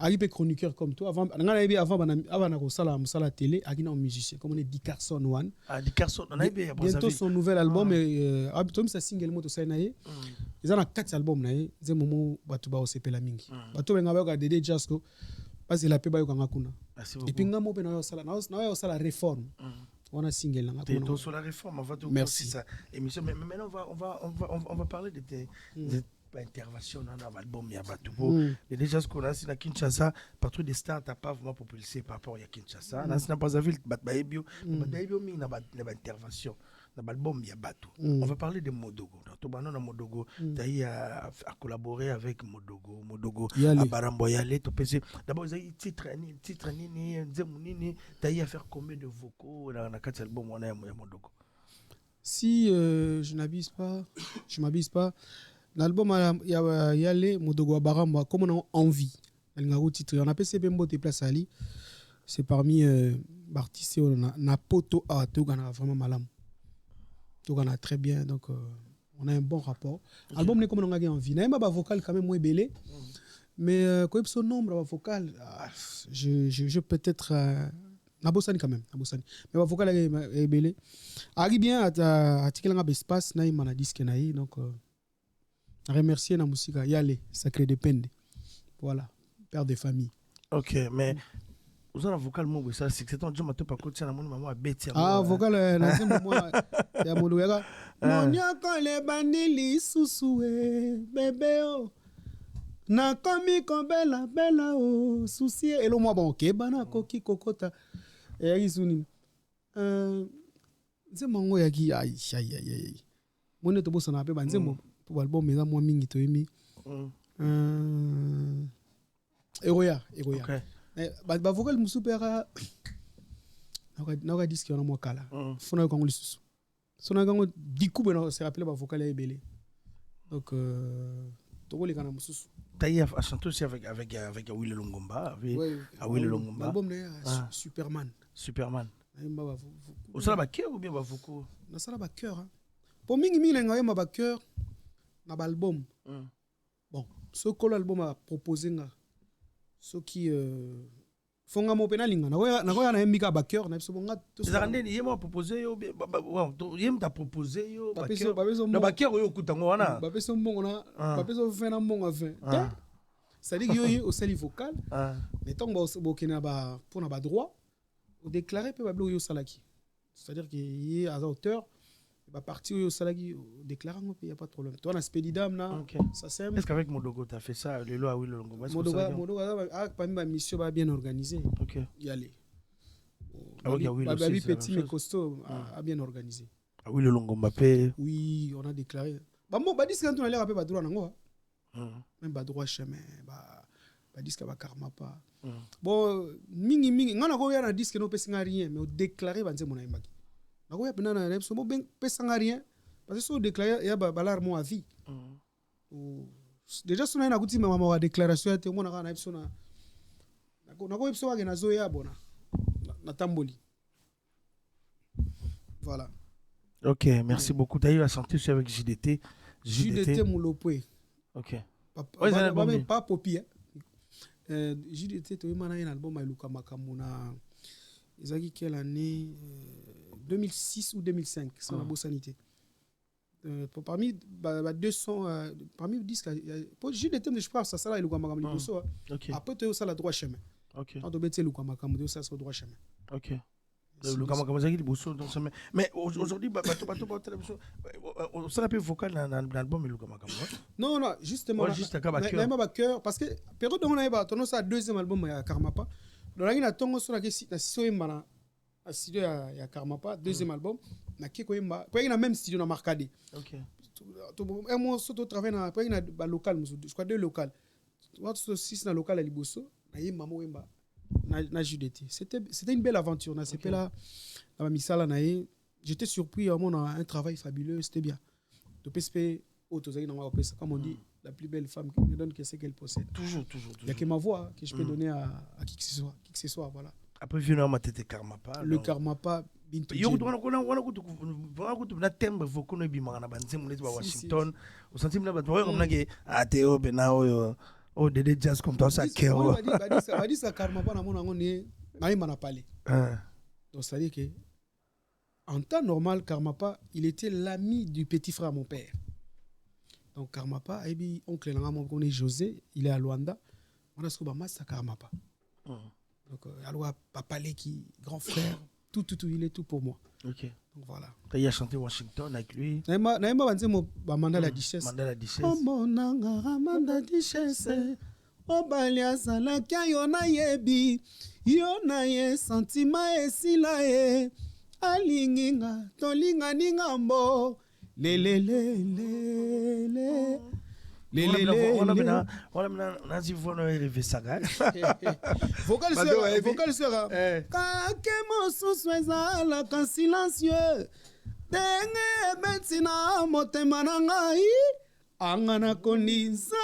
Arrivé chroniqueur comme toi. Avant la télé, il un musicien, comme on est Dick Carson One. Dick Carson, on a bientôt son nouvel album, et sa single moto Sainaye. Ils ont 4 albums, ils ont moment batu ba osepe la mingi. Batu benga ba Dédé Jasko, parce que la pe ba yo kanga kuna. Et puis ngamo pe na yo sala réforme. On a single là. T'es sur la réforme, on va tout merci ça. Émission, mais maintenant on va parler de tes intervention dans l'album Yabatubo. Et déjà ce qu'on a c'est la Kinshasa, partout des stars t'as pas vraiment propulsé par rapport à Kinshasa. Là c'est n'a pas vu Batbaibio, Batbaibio mi na intervention dans l'album Yabatu. On va parler de Modogo. Dans Tobano Modogo, t'as eu à collaborer avec Modogo à Barambo Yale, to PC. D'abord ils ont titre ni Nzemunini, t'as eu à faire combien de vocaux dans la 4 albums on a Modogo. Si je m'abuse pas. L'album Yale Modogo Baramba comme on a envie. Elle a titre on appelle Bembo te place ali. C'est parmi artistes na poto a to gana vraiment malam. To gana très bien donc on a un bon rapport. Okay. Album n'est comme on a envie. Na ba vocal quand même moins belé. Mais quoi son nombre vocal je peut-être na bossani quand même, na bossani. Mais ba vocal est belé. Ari bien à tikela nga espace na imana disque na yi donc remercier la musique Yale Sacré de Pende. Voilà, père de famille. OK, mais vous avez un vocal mot ça c'est ton job pas côté na mon maman bête. Vocal na c'est moi ya moluga. Monya ko le bandili susue bébé oh. Na komi ko bella oh souci et le moi bon OK bana koki kokota. Et izuni. C'est mango ya ki aïe. Mon to bossa na pe banzemo. Pour l'album mais moi mingi to emi Eroya ba vocal musupera na disque on mo kala fona ko ngoli susu sona gango dikube na se rappeler ba vocal ya ebele donc to ko le kana mususu taïa a chanté aussi avec Will Longomba Will Longomba l'album Superman au sala ba cœur ou bien ba vocal na sala ba cœur pour mingi lenga yema ba cœur na album bon ce que l'album a proposé nga ce qui fonga mo penalinga na na mbika ba cœur na biso bonga to ça rende yema proposé yo yema ta proposé yo na ba cœur yo kutango wana ba peso mbongo na ba peso fena mbongo fin ça dit yo au sali vocal mais tant bo kena ba pour na ba droit ou déclarer pe ba blo yo salaki c'est-à-dire que y a auteur va partir au salagi déclarant il y a pas de problème toi on a Spedidam là ça c'est est-ce qu'avec Modogo tu as fait ça le loi Will Longomba Modogo parmi ma mission va bien organisée y aller Babi petit mais costaud a bien organisé Will Longomba oui on a déclaré bon ba disque quand on allait rappeler ba droit nango même ba droit chemin ba disque ba karma pas bon mingi ngana ko ya na disque no pesa rien mais déclarer banze mon aimbaki nako ya penana na so ben pesa rien parce que so déclarer ya balar mo avis déjà sona na kuti mama wa déclaration ya te mona kana ipso na nako ipso wa na zo ya bona Natamboli. Voilà. Ok, merci beaucoup. Tu as eu à sentir aussi avec JDT. JDT Moulopoué. Ok. Pas Popi. JDT, tu as un album à Luka Makamuna. Ils ont dit quelle année 2006 ou 2005, c'est la Sanité. Parmi 200, parmi 10, JDT, je pense, ça sera Luka Makamuna. Après, tu as aussi le droit chemin. Ok. Quand tu as Luka Makamuna, ça sera le droit chemin. Ok. Mais aujourd'hui, on s'est appelé vocal dans l'album. Non, justement. Juste à cœur. Parce que, période où on a eu un deuxième album à Karmapa, dans la tongo sur la studio à Karmapa, deuxième album, na même studio dans Marcadé. Ok. Un mois, surtout travailler dans un local, je crois 2 locales. Tu vois, 6 dans le local à Liboso, na maman Wemba. C'était une belle aventure. J'étais surpris, on a un travail fabuleux, c'était bien. Comme on dit, la plus belle femme qui me donne ce qu'elle possède. Toujours. Il n'y a que ma voix que je peux donner à qui que ce soit. Voilà. Après, viens ma tête Karmapa. Le Karmapa, Bintou. Yo, on a thème beaucoup de bimana Washington. Au sentiment là, on a que Théo Benao. Oh, des jazz comme toi, ça qui est. On va dire ça, Karmapa, on est parlé. Donc, c'est-à-dire que, en temps normal, Karmapa, il était l'ami du petit frère à mon père. Donc, Karmapa, oncle, on est José, il est à Luanda. On a ce que c'est Karmapa. Donc, alors, papa, qui grand frère, tout, il est tout pour moi. Ok. Donc, voilà. Tu as chanté Washington avec lui. Mandala Duchesse. Mandala Duchesse. Oh mon anga, Mandala Duchesse. Oh balia salaka yona yebi. Yona ye sentima esilae. Alinginga, tolinga ningambo. Le. Voilà, nazi vono arrivé ça. Vocal sera. Kake mosusu ezala ka silencieux. Denge betina motema na ngai. Angana konisa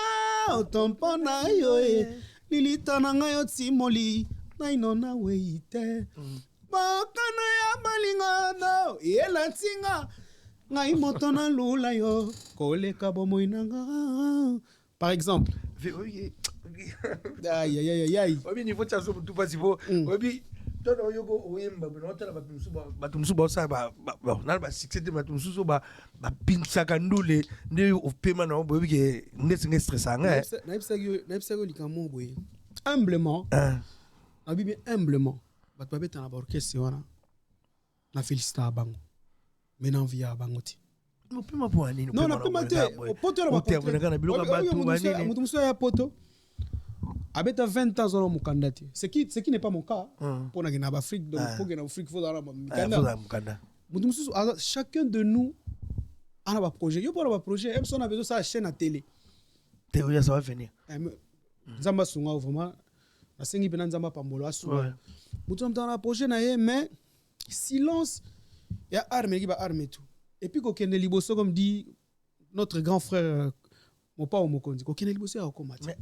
otompo na yo e. Lilita na ngai otimoli. Naino na weite. Bakana ya balingano. Yela tinga. Ngai motona lula yo koleka bomoi nanga. Par exemple. Aïe. Obi niveau chaso tout pas sibo. Obi todo yoko oyemba bonotela batumsu ba sa ba na succès de batumsu ba pinsa kandule ne opema na obi ke ndetse stressanga. Naipsa yo likamo boye. Humblement. Abi bien humblement. Bat babeta na orchestre wana. Na félicita bango. Maintenant via Bangoti. Non, pas pour un non, pas poto la poto. Abeta 20 ans dans mon candidat. Ce qui n'est pas mon cas. Pour na Afrique, donc pour na Afrique faut dans Mukanda. Chacun de nous a un projet. Yo pour un projet, même si on a besoin de sa chaîne à télé. Théorie ça va venir. Nzamba sunga vraiment. Na sengi pena nzamba pambolo asunga. Mutu dans un projet na ye mais silence. Il y a arme qui va armer tout. Et puis, quand on est liboso, comme dit notre grand frère, mon père Mokondi, quand on est liboso, on combat. Mais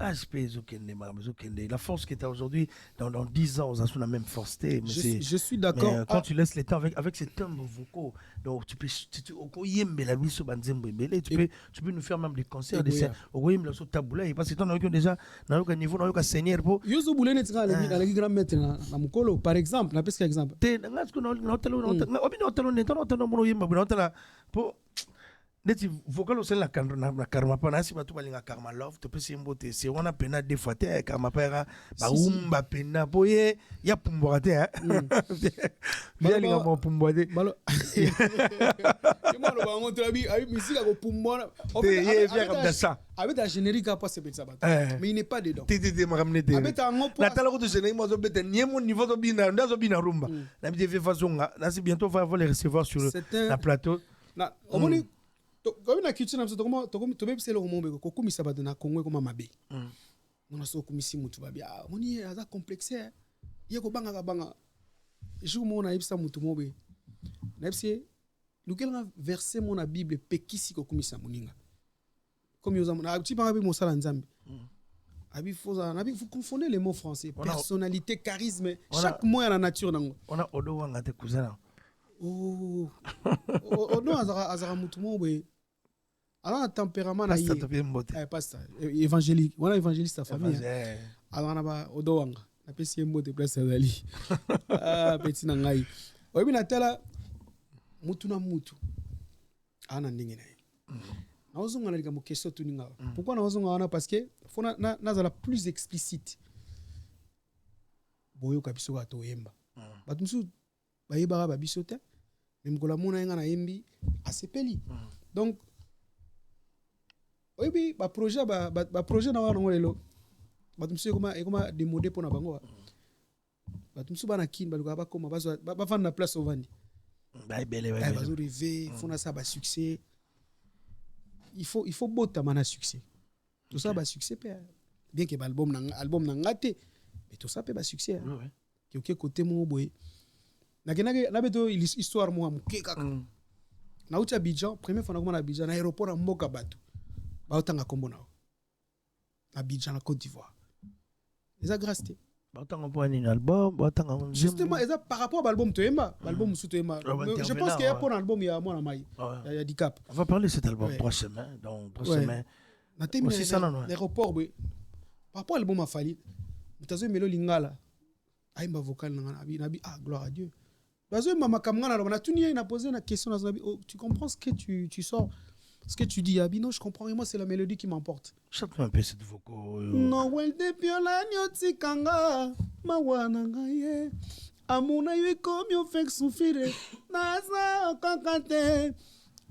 la force que tu as aujourd'hui, dans 10 ans, on a la même force. Je suis d'accord. Quand tu laisses les temps avec ces timbres vocaux, donc tu peux nous faire même des concerts, des scènes. Parce que tu as déjà un niveau, un seigneur. Yoso Boulene, tu as la grand maître dans Mukolo, par exemple, la pesque exemple. Neti vocal aussi la Karmapa na si batu balinga Karma Love to pesi mbote si wana pena des fois te Karmapa era ba umba pena boye ya pumbwate bien linga mo pumbwate balo moi on montre abi musique ko pumbona avec la générique pas c'est ça mais il n'est pas dedans tété m'a ramené té avec un mot la tala ko de générique moi zo bete niemo niveau do bina ndazo bina rumba na bi de façon na si bientôt va les recevoir sur la plateau na omoni comme na culture na to be se le romombe ko kumisa ba na Congo comme mabe on a so kumisi mutu ba bia moni aza complexe ye ko banga jour mo na ibsa mutu mobe na ibse lukel na verset mo na Bible pekisi ko kumisa muninga comme yo zamona ti ba mo sala nzambe Vous confondez les mots français. On a- Personnalité, charisme. On a- Chaque mot a la nature. On a Odo Wanga te cousin. Oh, non, azara mutumo we. Alors un tempérament na Pas ça yé. te bien mbote. Pas ça. Évangélique. On a évangéliste à famille. Eh, Alors on a ba odo wanga. Na pesi mbo te place azali. Ah petit na ngai. Oyebi na tala mutu na mutu. Ana ndingi na ye. Na ozonga na likambo question tu ninga. Pourquoi na ozonga wana parce que faut na za la plus explicite. Boyo kabiso ka to yemba. Bato musu bayebaka babiso te. Mais mkola mona yenga na yembi asepeli. Donc oyebi ba projet na wana ngolelo. Bato musu ekoma démodé pona bango. Bato musu bana kin baluka bakoma ba vendre na place au vandi. Bah, belle, Ils vont rêver, font ça ba succès. Il faut botter mana succès. Tout ça ba succès père. Bien que album na ngate, mais tout ça peut ba succès. ouais. Que côté mo boy. Na beto histoire mo amuke kaka. Na ucha Abidjan, première fois na koma na Abidjan na aéroport na mboka bato. Ba otanga kombo na. Abidjan na Côte d'Ivoire. Les a grâce. Autant qu'on un album, autant qu'on Justement, par rapport à l'album Toyemba, l'album Toyemba, je pense qu'il y a pour l'album il y a moi il y a du cap. On va parler de cet album Ouais. 3 semaines, donc 3 Ouais. semaines. Na temi Aussi ça non. l'aéroport oui. Par rapport à l'album a fallu. Mutazo melo lingala. Aimba vocal nabi ah gloire à Dieu. Bazo mama kamngana na tuni na posé la question na nabi oh, tu comprends ce que tu sors ce que tu dis Abi non je comprends moi c'est la mélodie qui m'emporte. Chante-moi un peu cette vocal. No well de piola nyoti kanga mawana ngaye amuna yikomi ofek souffrir naza kakate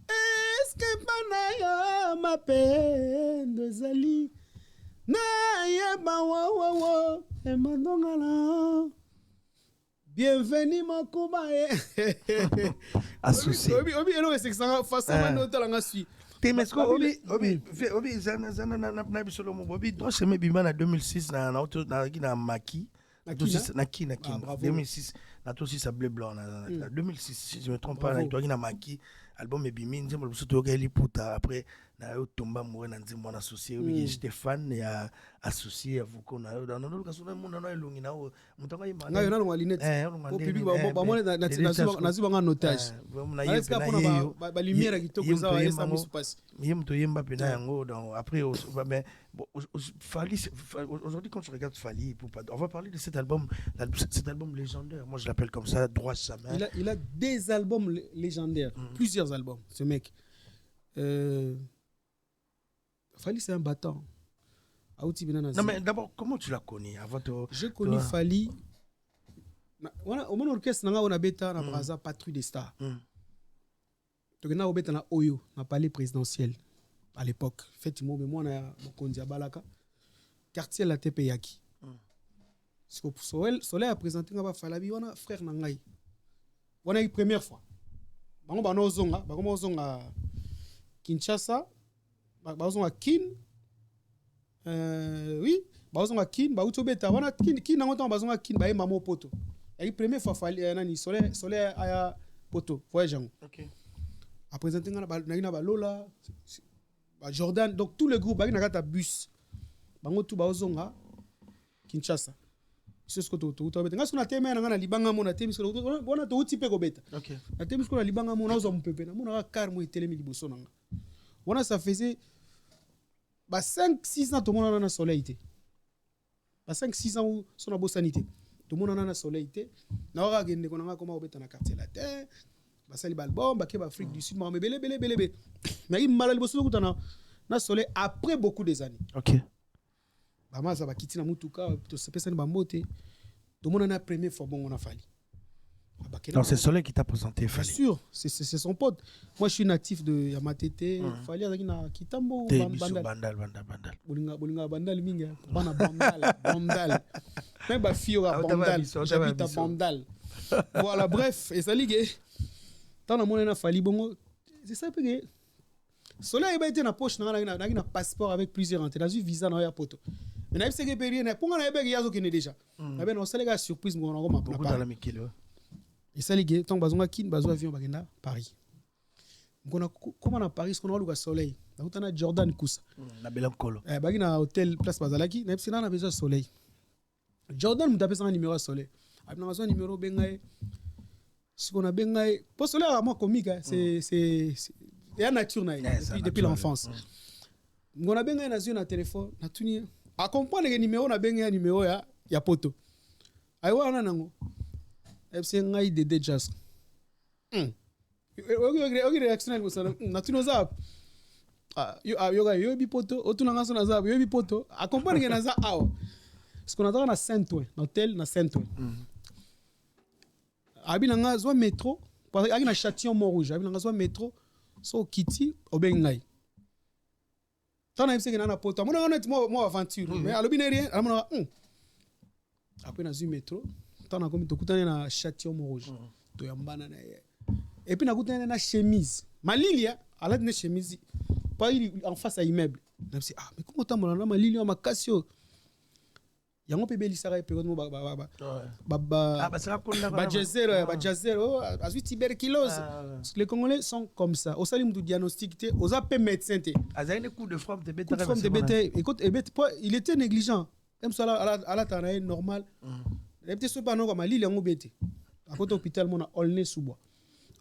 est-ce que banaya mapendo ezali na yeba wo emandongala bienvenue makuba Associé. obi elo esexanga façon noto langa suit. Temesko obi zana na bisolo mo obi 3 semaines bima na 2006 na Maki. Na Naki. Ah, bravo. 2006 na to si ça bleu blanc na 2006 si je me trompe pas na Maki album ebimi nzembo le biso to keli puta après na yo tomba mourir na nzembo na associé obi Stéphane ya associé avocat na yo dans no kasuna mona na elongi na o mutanga yima nga yona ngwa linette au public ba mona na zibanga notage na est-ce que pona ba lumière kitoko za wa esa musu passe yem to yemba pena yango donc après mais Fally aujourd'hui quand tu regardes Fally on va parler de cet album légendaire, moi je l'appelle comme ça, droit sa main. Il a des albums légendaires, plusieurs albums ce mec. Fally c'est un battant. Non mais d'abord comment tu l'as connu avant de... J'ai connu Fally au mon orchestre nanga on a beta na Braza Patrouille des Stars. Donc na obeta na Oyo na palais présidentiel à l'époque. Effectivement mais moi na Mokonzi Balaka quartier la TP Yaki. Soleil a présenté nga ba Falabi wana frère na ngai. Wana une première fois. Bango bana ozonga Kinshasa, bazonga Kin. Oui, bazonga Kin, ba utobeta wana Kin nango tan bazonga Kin ba mama poto. Et première fois Fally nani Soleil aya poto voyage. OK. A présenté nga na ba Lola, ba Jordan, donc tout le groupe ba na kata bus. Bango tout bazonga Kinshasa. C'est ce que tu as dit. Ngasuna teme na ngana libanga mona teme so bona to uti pe ko beta. OK. Na teme so na libanga mona zo mpepe na mona car mo itelemi liboso nanga. Bona ça faisait ba 5-6 ans to mona na soleil té. Ba 5-6 ans so na bosanité. To mona na soleil té. Na ora gende ko nanga koma obeta na quartier latin. Ba sali album ba ke ba Afrique du Sud ma bele. Mais il mala liboso ko na soleil après beaucoup des années. OK. Bamaza bakiti na mutuka to sepesa ni bambote to mona na première fois bon on a Fally. Non, c'est Soleil qui t'a présenté Fally. Bien sûr, c'est son pote. Moi je suis natif de Yamatete, Fally azaki na Kitambo bandal. Bolinga bandal minga bana bandal. Même ba fille wa bandal, j'habite à bandal. Voilà bref, et ça ligue. Tant na mona na Fally bongo, c'est ça que Soleil a été na poche na passeport avec plusieurs entrées. Dans une visa na ya poto. Mais na que période na ponga na ebeki yazo kene déjà. Na ben on sala ga surprise ngo na beaucoup dans la mikilo. Et ça ligue tant bazonga kin bazo avion bagenda Paris. Comment à Paris, on a le soleil. On a Jordan Koussa. Na Belancolo. Bagi na hôtel Place Bazalaki, na epsi na besoin soleil. Jordan m'a tapé un numéro soleil. Abi na besoin numéro bengaye. Ce qu'on a bengaye, pour soleil à moi comique, c'est la nature na depuis l'enfance. On a bengaye na zone na téléphone, na tuni. A comprendre que numéro na bengaye numéro ya poto. Aywa na nango. Epsi ngai de jazz. Ok réactionnel ko sana. Na tuni ozap. Yo bipoto otuna ngaso na zabo yo bipoto accompagne que na za awa ce qu'on attend na Saint-Ouen hôtel na Saint-Ouen abi na ngaso métro parce que na Châtillon Montrouge abi na ngaso métro so kiti obengai tana ipse que na poto mona honnête moi aventure mais alobi na rien amona après na zu métro tana comme to kutana na Châtillon Montrouge to yambana na et puis na kutana na chemise malilia ala na chemise pas en face à immeuble. Mais comment t'as mon ma ligne ma cassio. Yango pe belisara pe mo jazero azu tuberculose. Les Congolais sont comme ça. Au salim du diagnostic té, aux appels médecins té. Azay des coups de frappe de bête. Écoute, il était négligent. Même ça à la tanaï normal. Il était ce pas non comme Lille yango bête. À côté hôpital mon a Olney sous-bois.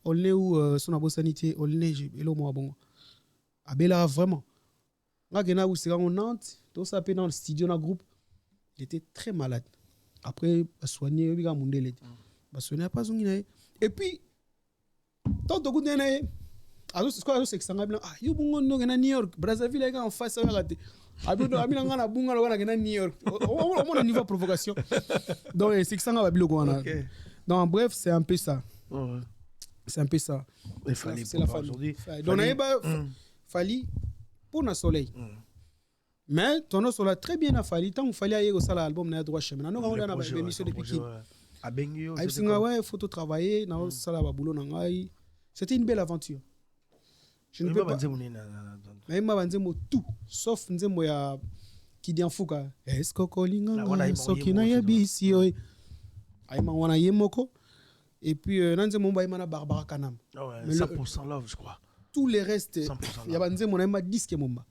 Olney ou son abo sanité, Olney elo mo bon. Abela vraiment. Ngagena ou c'est en Nantes, tout ça dans le studio na groupe. Il était très malade. Après soigner biga mundele. Ba soigner pas zongina. Et puis tant de goudena azo c'est que ça ngabla yo bungo no na New York, Brazzaville en face à raté. Abido amina ngana bunga lo na New York. Au niveau provocation. Donc c'est que ça ngaba bilo ko na. Donc bref, c'est un peu ça. C'est un peu ça. C'est la famille. Donc Fali pour na soleil. Mais ton soleil très bien a Fali tant Fali a eu ça l'album na droit chemin. Non on a na émission de Pikine. A Bengio. Ai singa ouais photo travailler na sala ba boulot na ngai. C'était une belle aventure. Je ne peux pas. Mais m'a banzemo tout sauf nzemo ya Kidianfuka. Est-ce que kolinga sokina ya bisi oi. Ai ma wana yemoko. Et puis nanzemo ba imana Barbara Kanam. 100% love je crois. Tous les restes, il y a banzé mon aima disque momba.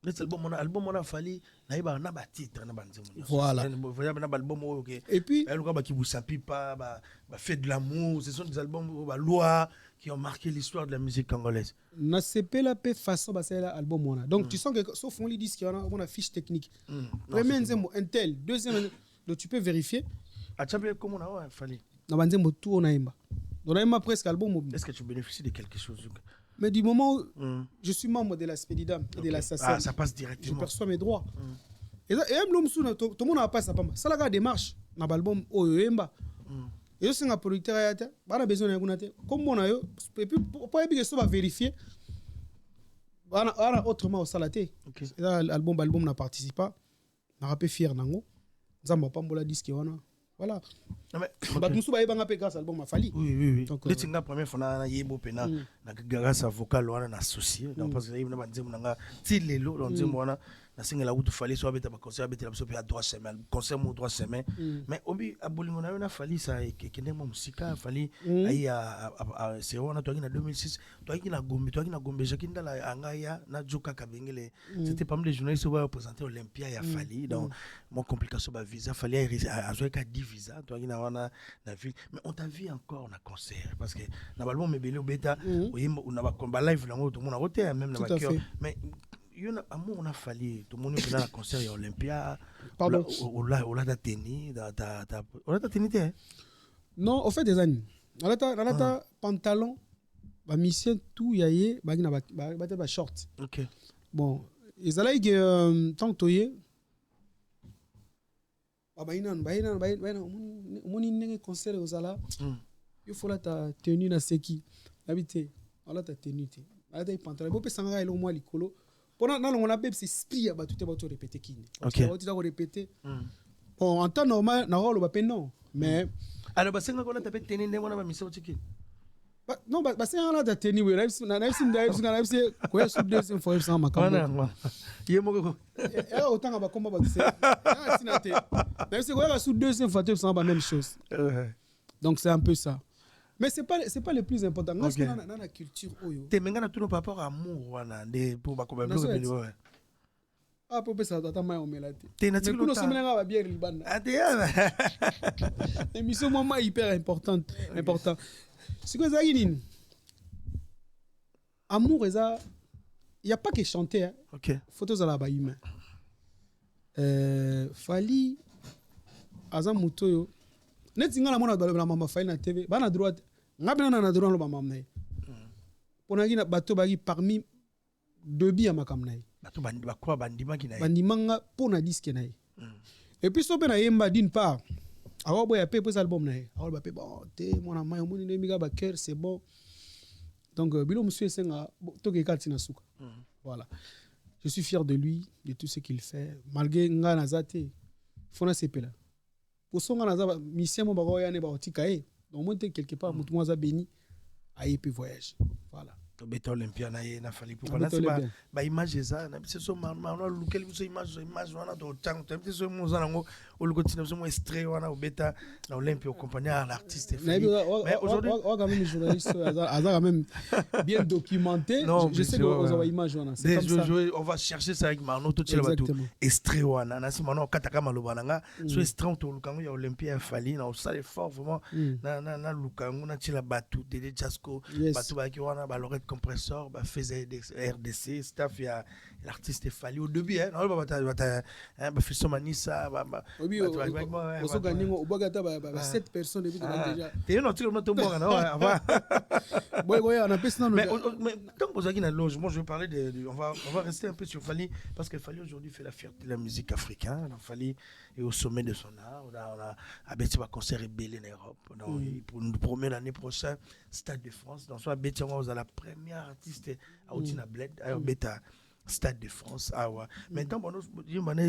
L'album on a fallu na iba na ba titre na banzé mon. Voilà. Na album OK. Et puis elle ka ba ki vous sapi pas ba fait de l'amour, ce sont des albums ba loi qui ont marqué l'histoire de la musique congolaise. Na CP la pe façon ba c'est l'album mona. Donc tu sens que sauf on les disques on a fiche technique. Premier nzemo Intel, deuxième donc tu peux vérifier. A champion comment on a fallu. Na banzé mo tout on a imba. On a imba presque album. Est-ce que tu bénéficies de quelque chose? Mais du moment où je suis membre de la Spedidam et de la SACEM, ça passe directement. Je perçois mes droits. Et même l'homme sous tout le monde n'a pas ça. Ça la démarche dans l'album Oyemba. Et je suis un producteur on a besoin d'un comme on a eu et puis pour que ça va vérifier on a autrement au salaté. L'album n'a participé pas. On a pas fier nango. Ça m'a pas mbola disque on voilà. Bah tout ça va être un grâce album a fallu. Oui. Donc les tinga première fois na yebo pena na grâce à vocal on a associé donc parce que yebo na banzemo nanga tilelo donc nzemo wana na singa la wutu fallait soit beta ba concert beta la so pe à droit semaine concert mo droit semaine mais obi abolingo na yo na fallait ça kende mo musika fallait ai a c'est on a toi na 2006 toi qui na gombe jakinda la angaya na joka kabengele c'était pas mal les journalistes qui représenter Olympia ya fallait donc mon complication ba visa fallait à jouer ka 10 visa toi qui na ville mais on t'a vu encore na concert parce que na balbon mebele beta on a ba combat live là tout le monde a roté même na ba cœur mais il y a amour on a fallu tout le monde est dans la concert à Olympia pardon on l'a tenu on l'a tenu non au fait des années on a pantalon ba mission tout yaye ba na ba short OK bon ils allaient que tant toyé baina moni nenge concert ozala il faut la ta tenue na seki habité ala ta tenue te ala ta pantalon bo pesa ngaka elo mwa likolo pona na longo na beb c'est split ba tout ba to répéter kine OK on dit répéter bon en temps normal na rolo ba pe non mais alors ba senga ko la ta pe tenue ndenge na ba mission tiki non ba c'est là ta tenue we na c'est quoi sous deuxième fois ça makambo yemoko autant ba komba ba c'est sinate mais c'est quoi la sous deuxième fois ça ba même chose donc c'est un peu ça Mais c'est pas le plus important. Moi, Okay. dans la culture, Te mengana tout par rapport à amour wana de pour ba ko ba Na so bloquer ouais. ah, pour ça, t'as ma omelate. Te na Mais pour nous, sommes là, bien le ban. Ah te L'émission, moment hyper importante. Important. C'est quoi ça, Guinine? Amour, il n'y a pas que chanter. Hein. OK. Photos à la bas humain. Fali, Azam Moutoyo. Net singa la mona la mama Fali na TV. Ba na droite. Ngabina na droite lo mama mnae. Pona gina bato bagi parmi deux bi amakamnae. Bato bandi ba kwa bandima ki na. Bandimanga pona disque nae. Et puis so pe na yemba d'une part. Awa boya pe pour album nae. Awa ba pe bon te mona mai omoni ne miga ba cœur c'est bon. Donc bilo monsieur senga to ke katina suka. Voilà. Je suis fier de lui, de tout ce qu'il fait. Malgré nga nazate, fona sepela. Pour son nga nazaba mission mo ba ya ne ba otikae. Donc moi quelque part mutu mo za béni aye pe voyage. Voilà. To beta olympia na ye na fali pour na ba image za na biso so ma na lukel biso image wana to tang to biso so mo za nango o lukotina biso mo extrait wana o beta na olympia accompagné à l'artiste. Mais aujourd'hui on quand même journaliste Aza quand même bien documenté. Non, je sais que vous avez image wana. C'est comme ça. On va chercher ça avec Marno to tshela bato extrait wana na si Marno kataka maloba nanga so extrait to lukango ya olympia fali na ça fort vraiment na lukango na tshela bato Dede Jasco bato ba ki wana ba Lorette compresseur bah faisait des RDC staff il y a l'artiste Fali au début hein non bah fait son manissa bah oui on se gagne au bagata bah 7 personnes depuis déjà et non tu le bon non ouais on a pas ça mais tant que vous avez une loge moi je vais parler de on va rester un peu sur Fali parce que Fali aujourd'hui fait la fierté de la musique africaine Fali est au sommet de son art on a Betty va concert rebelle en Europe donc pour nous promener l'année prochaine Stade de France donc soit Betty on va la première artiste à Outina Bled à Beta Stade de France ah ouais maintenant bon nous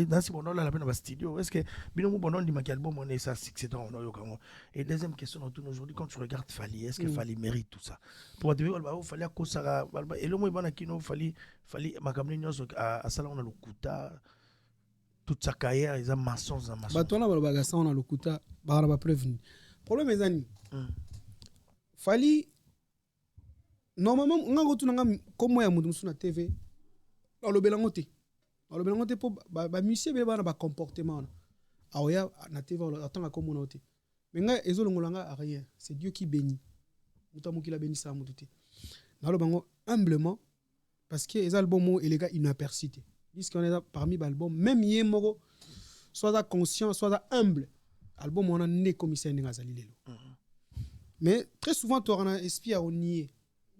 dans ce bon là la peine dans studio est-ce que bien nous bon on dit ma album on est ça succès dans on et deuxième question on tourne aujourd'hui quand tu regardes Fali est-ce que Fali mérite tout ça pour te dire il fallait à cause ça et le moi bana kino Fali ma kamni nyoso à sala on a le kuta toute sa carrière ils ont maçons bah toi là ba ça on a le kuta ba ba prévenu problème est ani Fali normalement on a retourné comme moi à mutu na TV on le belangote pour ba musicien be ba comportement aoya na TV on attend comme on ote mais nga ezolongolanga rien c'est Dieu qui bénit mutamu qui la bénit ça mutu na lo bango humblement parce que les albums et les gars inaperçus disent qu'on est parmi albums même yemoko soit conscient soit humble album on a né commissaire ngazali lelo mais très souvent tu as esprit à nier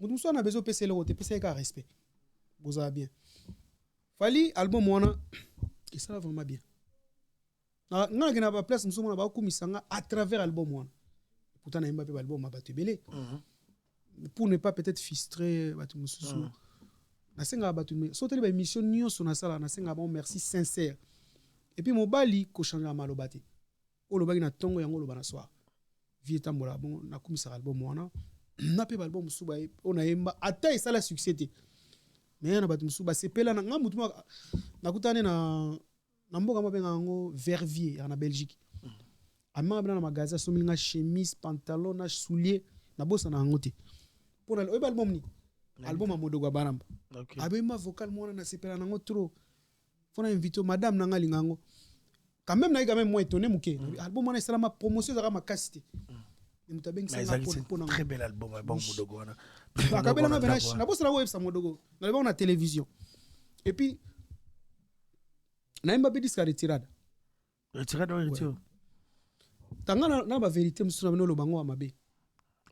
mutu on a besoin PC le côté PC ka respect vous avez bien Fali album wana et ça va vraiment bien na ngena ba place musoma ba kumisanga à travers album wana pourtant na Mbappé album ma battu belé pour ne pas peut-être frustrer battu mususu na senga battu mais sauter ba émission nyonso na sala na senga bon merci sincère et puis mobali ko changer malobati o lobaki na tongo yango loba na soir vie tambola bon na kumisa album wana na pe album musuba on a yemba ata et ça la succès mais na batu musuba sepela na ngamutu na kutane na mboka mabenga ngo Verviers na Belgique amma bana na magasin so milinga chemise pantalon na soulier na bossa na ngote pour le album ni album amodo gwa baramba abe ma vocal mona na sepela na ngo trop fona invité madame na ngali ngango quand même moi étonné muke album mona sala ma promotion za ma casité c'est un très bel album bon modogo na akabela na bena na bossa na website modogo na ba na télévision et puis na Mbappé disque retirada tanga na ba vérité musuna bino lo bango amabe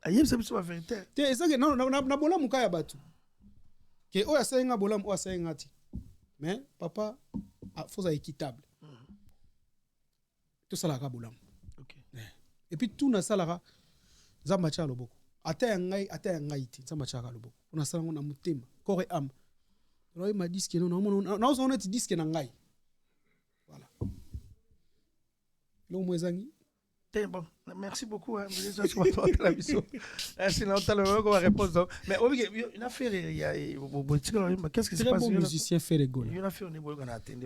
ayem c'est pas vérité te ezake na bola muka ya batu ke oya sayenga bola o sayenga ti mais papa faut ça équitable tout ça la ka bola OK et puis tout na salara zamba cha loboko ata ngai ti zamba cha ka loboko on a sala ngona mutema kore am roy ma disque non na on a ti disque na ngai voilà lo mwezangi te bon Merci beaucoup. Hein. C'est longtemps qu'on va répondre. Mais une affaire, qu'est-ce qui se Très passe? bon musicien Ferrego. Il y a une affaire, on a attendu.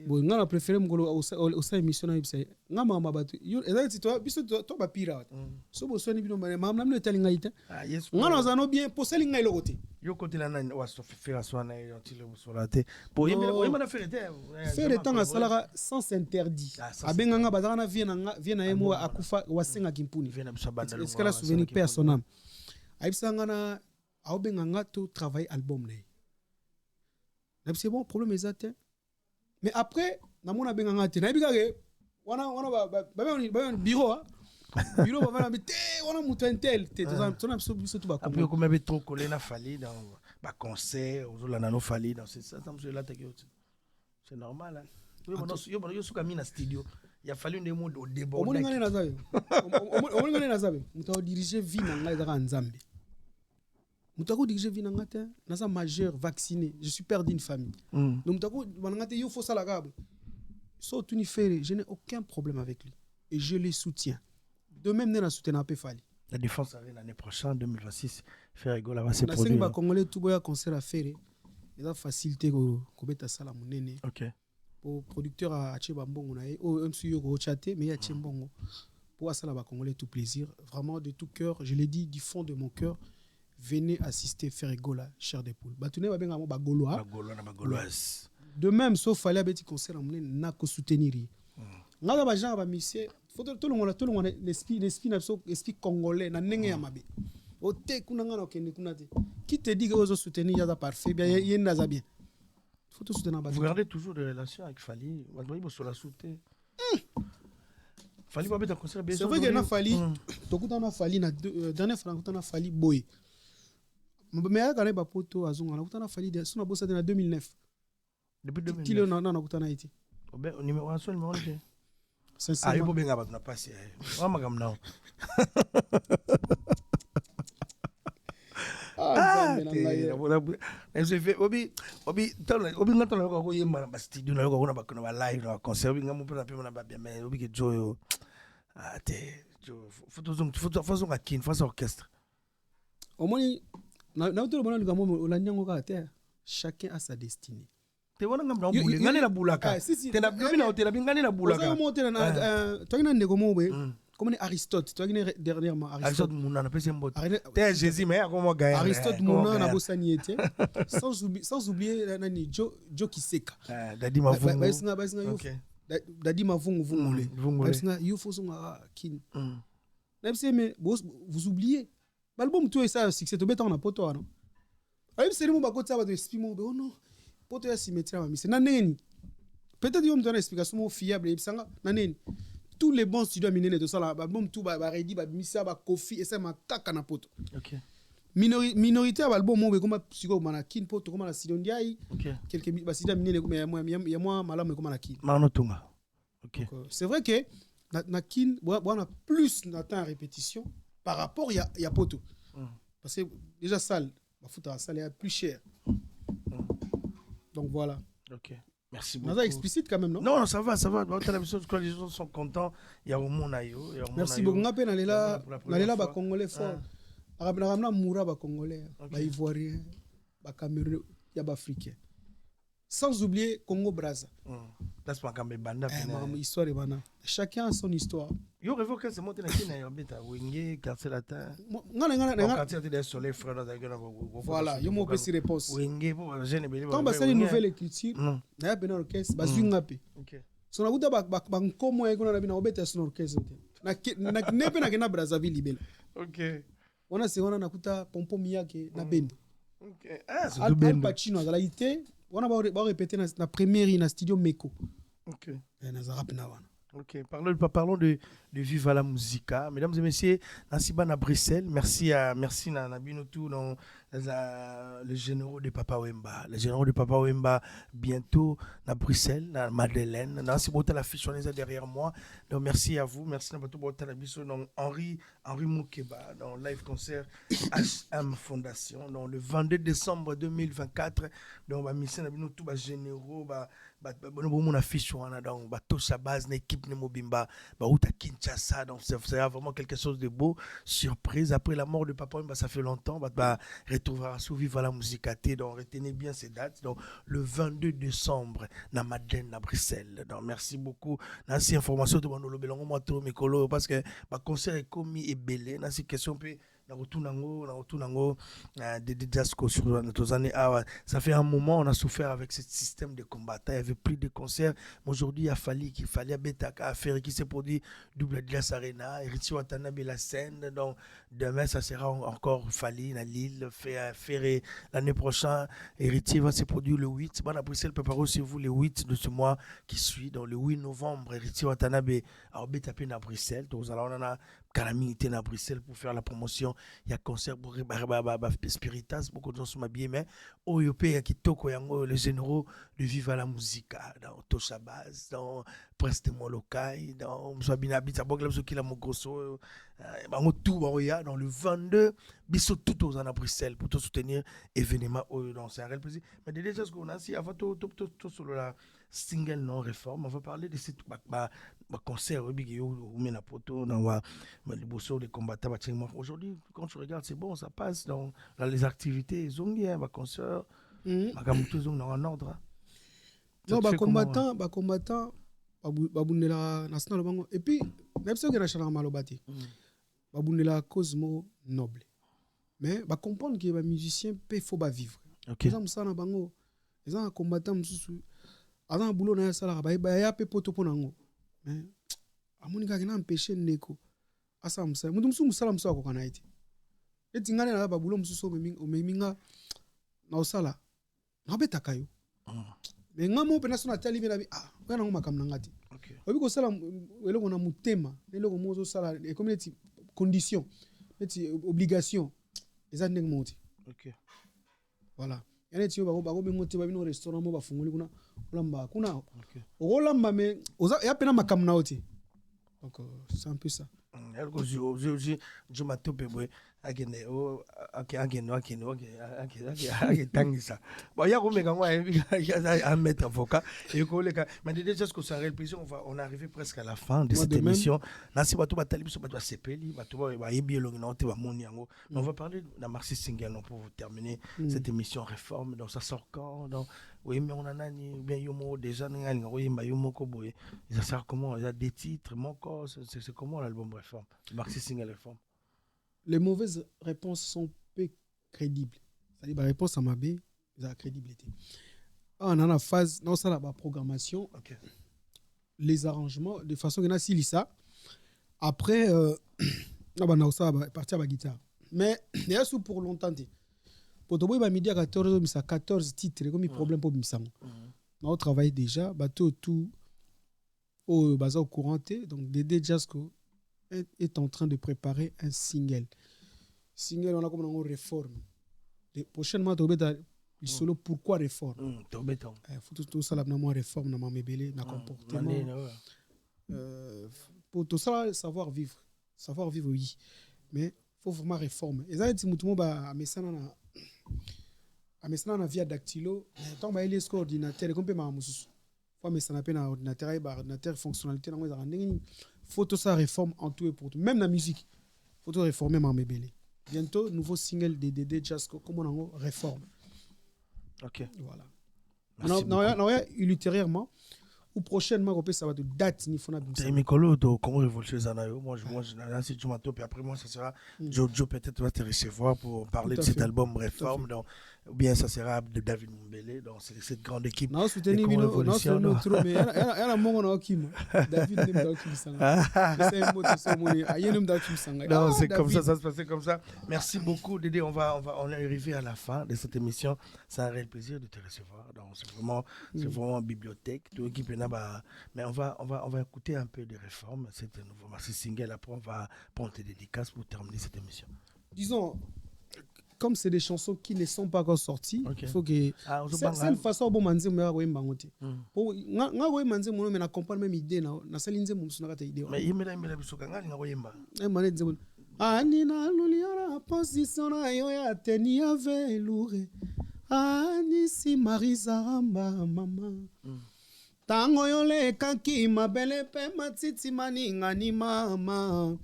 Bon, on a préféré au sein émission na ibsa. Nga mama batu. Exact toi, biso to ba pira. So bo soni bino mama namno etalinga ita. Ah yes. Nga na zano bien poseli nga ilokote. Yo côté là na wa so faire so na yotile musolate. Pour y a affaire était. Faire le temps à salara sans interdit. Abenga nga bazaka na vie na yemo akufa wasenga kimpuni. Est-ce que la souvenir personnel? Aibsa nga na aobenga nga to travail album na. C'est bon, problème exact. Mais après, on a bien engagé. On a bureau. Bureau, on a un tel. Après, comme avait trop collé, on a fallu dans le concert, on a fallu dans c'est normal. Il y a un studio. Il a fallu des mots au débat. On a dirigé vie dans Nzambe. Mutako dirige vinangate nasa majeur vacciné, je suis père d'une famille. Donc mutako manangate yo faut ça la gabe. So tuni faire, je n'ai aucun problème avec lui et je le soutiens. De même na soutien pe fali. La défense arrive l'année prochaine 2026, Ferrego là va se produire. Na senga congolais tout boya concert à faire. Il a facilité ko beta sala munene. OK. Pour producteur à Cheba Mbongo na o MC yo ko chaté mais ya Chembongo. Pour asala ba congolais tout plaisir, vraiment de tout cœur, je l'ai dit du fond de mon cœur. Venez assister Ferrego là, cher des poules. Batune ba benga mo ba goloa. De même sauf fallait abeti concert amune na ko soutenir. Ngala ba gens ba monsieur, faut tout le monde l'esprit congolais na ndenge ya mabe. O te kuna ngana okende kuna te. Qui te dit que ozo soutenir ya parfait bien yenda za bien. Faut tout soutenir ba. Vous gardez toujours des relations avec Fali, vous voyez sur la soutenir. Fali ba beta concert bien. C'est vrai que na Fali, to kutana Fali na dernière fois kutana Fali boy. Mais quand on a poto azonga na kutana fali de sona bossa en 2009 depuis 2009 kilo na kutana iti numéro 1 numéro 2 sincèrement ayo benga ba na passer wa magam na obi ngato na ko yema ba studio na ko na ba live na concert obi ngamu pe na pe na ba bien mais obi ke joyo te jo photo zonga kin face orchestre omoni na tout le monde olanyango ka te chacun a sa destinée te wana ngam na bule ngani na bulaka te na bibi na hotel ngani na bulaka ozo monter na toi na ndeko mobe comme Aristote toi ni dernièrement Aristote muna na pese mbot te Jésus mais akoma gagne Aristote muna na bosani était sans oublier nani Jo Kiseka Dadi Mavungu basinga yo Dadi Mavungu vungule basinga yo fosonga kin na pese mais vous oubliez l'album tout ça succès to beta on a poto non ayi c'est mo bakota ba de espimo be non poto ya symétrie ma mise na neni peut-être yo mtona explication mo fiable et sanga na neni tous les bons studios minene de ça l'album tout ba ready ba misa ba Kofi et ça ma kaka na poto. OK. Minorité à l'album mo be comme psycho manakin poto comme na studio ndiai. OK. Quelques ba studio minene comme ya moi malamu comme na kin. Marno Tunga. OK. C'est vrai que na kin on a plus na temps à répétition par rapport il y a poto parce que déjà salle la foot à salle est plus cher donc voilà. OK, merci beaucoup. C'est explicite quand même non? Non ça va dans la télévision les gens sont contents il y a au monde ayo merci beaucoup ngape na lela ba congolais fort arabna moura ba congolais ba ivoirien ba camerounais ya ba africain sans oublier Congo Brazza. That's pas comme banda histoire et bana chacun a son histoire. Yo révoque c'est monter na kina ya beta wenge quartier latin. Ngana quartier des soleil frère da gana. Voilà, yo mo pesi réponse. Wenge pour jeune beli. Quand ba sali nouvelle écriture, na ya bena orchestre ba zwinga pe. OK. So na buta ba nkomo ya kuna bina obeta son orchestre. Na nepe na kena Brazzaville libela. OK. Wana se wana nakuta pompo miyake na bendo. OK. Ah, c'est Al Pacino a été on va répéter dans la première in studio Meko. OK. OK. Parlons de Viva la Musica. Mesdames et messieurs, Nasiba na Bruxelles. Merci à Binotou dans Les généraux de Papa Wemba. Les généraux de Papa Wemba, bientôt, à Bruxelles, à Madeleine. Merci beaucoup, la fiche, on est derrière moi. Donc, merci à vous. Merci beaucoup, la biso. Donc, Henri Moukeba, dans Live Concert HM Fondation. Donc, le 22 décembre 2024. Donc, on va misser tous les généraux. On a fiche, donc, tout sa base, l'équipe de Mobimba, Outa Kinshasa. Donc, c'est vraiment quelque chose de beau. Surprise. Après la mort de Papa Wemba, ça fait longtemps. Retrouvera sous Viva la Musicate. Donc, retenez bien ces dates. Donc, le 22 décembre, na Madeleine, à Bruxelles. Donc, merci beaucoup. Nancy information de mon Belongo Moto Mikolo parce que ma concert est commis et belé. Nancy question peut na retournango de Jasco sur nos années. Ça fait un moment on a souffert avec ce système de combattant. Il y avait plus de concerts. Aujourd'hui, qu'il fallait Betaka faire qui s'est produit double Glace Arena, Richie Watanabe la scène. Donc demain ça sera encore Fali à Lille, Ferré l'année prochaine. Héritier va se produire le 8. Bon, à Bruxelles, préparez-vous le 8 de ce mois qui suit. Donc le 8 novembre, Héritier Watanabe a Betapé à Bruxelles. Donc on a calamité à Bruxelles pour faire la promotion. Il y a concert pour Spiritas, beaucoup de gens sont habillés, mais au Yopé, il y a Kitoko, les généraux de Viva la Musica, dans Tosha Baz, dans Preste Molokai, dans Moussabina Bita Bogla, Moussokila Mogrosso, tout, dans le 22, Bissot tout aux à Bruxelles pour tout soutenir l'événement. Donc c'est un réel plaisir. Mais déjà, ce qu'on a, si avant tout sur la single non réforme, on va parler de cette concert où on met la photo dans les combattants. Aujourd'hui, quand tu regardes, c'est bon, ça passe dans les activités, ils ont bien, ma concert, ma gamutu, ils ont en ordre. Non, combattant, babundela national bango. Et puis, même si on a changé malobati, babundela cause noble. Mais ba comprendre que les musiciens peuvent faut vivre. Ok. Ils ont ça na bango, ils ont un combattant mususu. Avant un boulot na sala ba ya pe poto ponango. Mais amonika kina empêcher ndeko. Asa musa. Mutu musu musala musa ko kana iti. Eti ngane na ba boulot mususu meminga na osala. Na betaka yo. Mais ngamo pena sona tali bina bi kana ngoma kam nangati. OK. Obi ko sala eloko na mutema, eloko mozo sala et comme eti condition, eti obligation. Eza ndenge moti. OK. Voilà. Yana tiyo bako bengo te babino restaurant mo bafungoli kuna olamba kuna. OK. Olamba mais oza ya pena makam na oti. Donc c'est un peu ça. Je m'attends boy agene o tangisa bon ya komeka moi un maître avocat et koleka mais déjà ce que ça réel plaisir on est arrivé presque à la fin de cette émission nasi bato batali biso bato sepeli bato ba yebi elongi na te ba moni yango on va parler de la Marcy Single pour vous terminer cette émission réforme donc ça sort quand donc oui mais on a nani bien yomo déjà ngali ngoyimba yomo ko boy ça sert comment il y a des titres mon corps c'est comment l'album réforme Marcy Single réforme. Les mauvaises réponses sont peu crédibles. C'est-à-dire la réponse à ma B, ils ont la crédibilité. On a la phase, non, ça, la programmation, okay. Les arrangements, de façon qu'on a si ça. Après, on a ça partir à la guitare. Mais il y a ça pour longtemps. Pour te voir, midi à 14, il y a 14 titres, comme il y a problème pour Missang. On travaille déjà, tout au bazar courant, donc Dédé Jasco est en train de préparer un single. Single, on a comme une réforme. Prochainement, tu vas solo pourquoi réforme. Il faut tout ça, la réforme, dans ma bébé, dans comportement. Pour tout ça, savoir vivre, oui. Mais il faut vraiment réforme. Et ça, c'est tout à na via dactylo. Tant que il est ordinateur, comme peut m'amuser. Faut mais ça n'a pas un ordinateur, ordinateur fonctionnalité, faut tout ça réforme en tout et pour tout. Même la musique, faut tout réformer ma bébé. Bientôt, nouveau single de Dédé Jasco, comme on a réforme. Ok. Voilà. Non, ultérieurement, ou prochainement, on peut savoir de date ni fona bimsa. Mikolo, comment révolution Zanayo. Moi, si tu m'attends, puis après moi, ça sera Jojo peut-être va te recevoir pour parler de cet album réforme. Donc, ou bien ça sera de David Mumbele. Donc, c'est cette grande équipe. Non, soutenir non, c'est notre mais il y a un moment on a Kim. David n'aime pas Kim Sanga. C'est un mot de ce mot. Il n'aime pas Kim Sanga. Non, c'est comme ça, ça se passait comme ça. Merci beaucoup, Dédé. On est arrivé à la fin de cette émission. C'est un réel plaisir de te recevoir. Donc, c'est vraiment une bibliothèque. Tout équipe mais on va écouter un peu de réforme. C'est un nouveau Marcy Single. Après, on va prendre tes dédicaces pour terminer cette émission. Disons, comme c'est des chansons qui ne sont pas encore sorties, Ok. il faut que c'est une façon bon manzi me ko yemba ngote. Po nga ko manzi mo me na comprendre même idée na sali nze mo suna kata idée. Mais yemela biso kanga nga ko yemba. Mané nze mo. Ani na luliara position na yo ya teni ya veloure. Ani si Marisa Ramba mama. Tango yo le kaki mabele pe matiti maninga ni mama.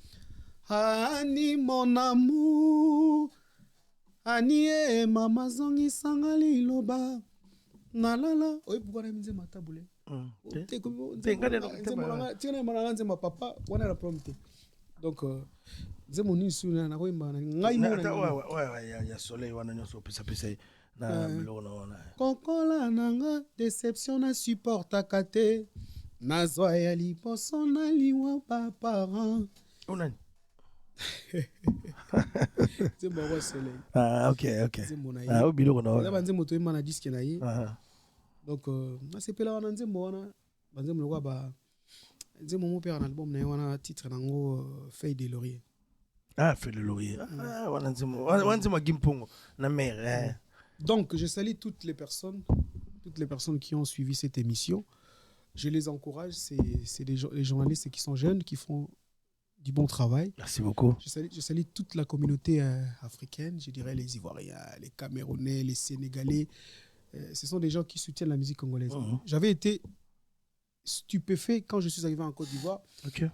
Ani mon amour. Ani e mama zongi sanga liloba. Nalala. Oye pourquoi na minze matabule. Ma papa wana la prompte. Donc nze moni suna na ko imba na ngai mo na ya soleil wana nyoso pesa na biloko na wana. Konkola nanga déception na supporta te. Nazwa ya liposo na liwa papa. Onani. C'est bon roi soleil. Ah OK. Ah au biloko na wana. Là banze moto ema na disque na ye. Donc na sepela wana nze mbona banze mloko ba nze mon père na album na wana titre nango Feuille de laurier. Ah Feuille de laurier. Ah wana nze mo gimpongo na mère. Donc je salue toutes les personnes qui ont suivi cette émission. Je les encourage, c'est les journalistes qui sont jeunes qui font du bon travail. Merci beaucoup. Je salue toute la communauté africaine, je dirais les Ivoiriens, les Camerounais, les Sénégalais. Ce sont des gens qui soutiennent la musique congolaise. J'avais été stupéfait quand je suis arrivé en Côte d'Ivoire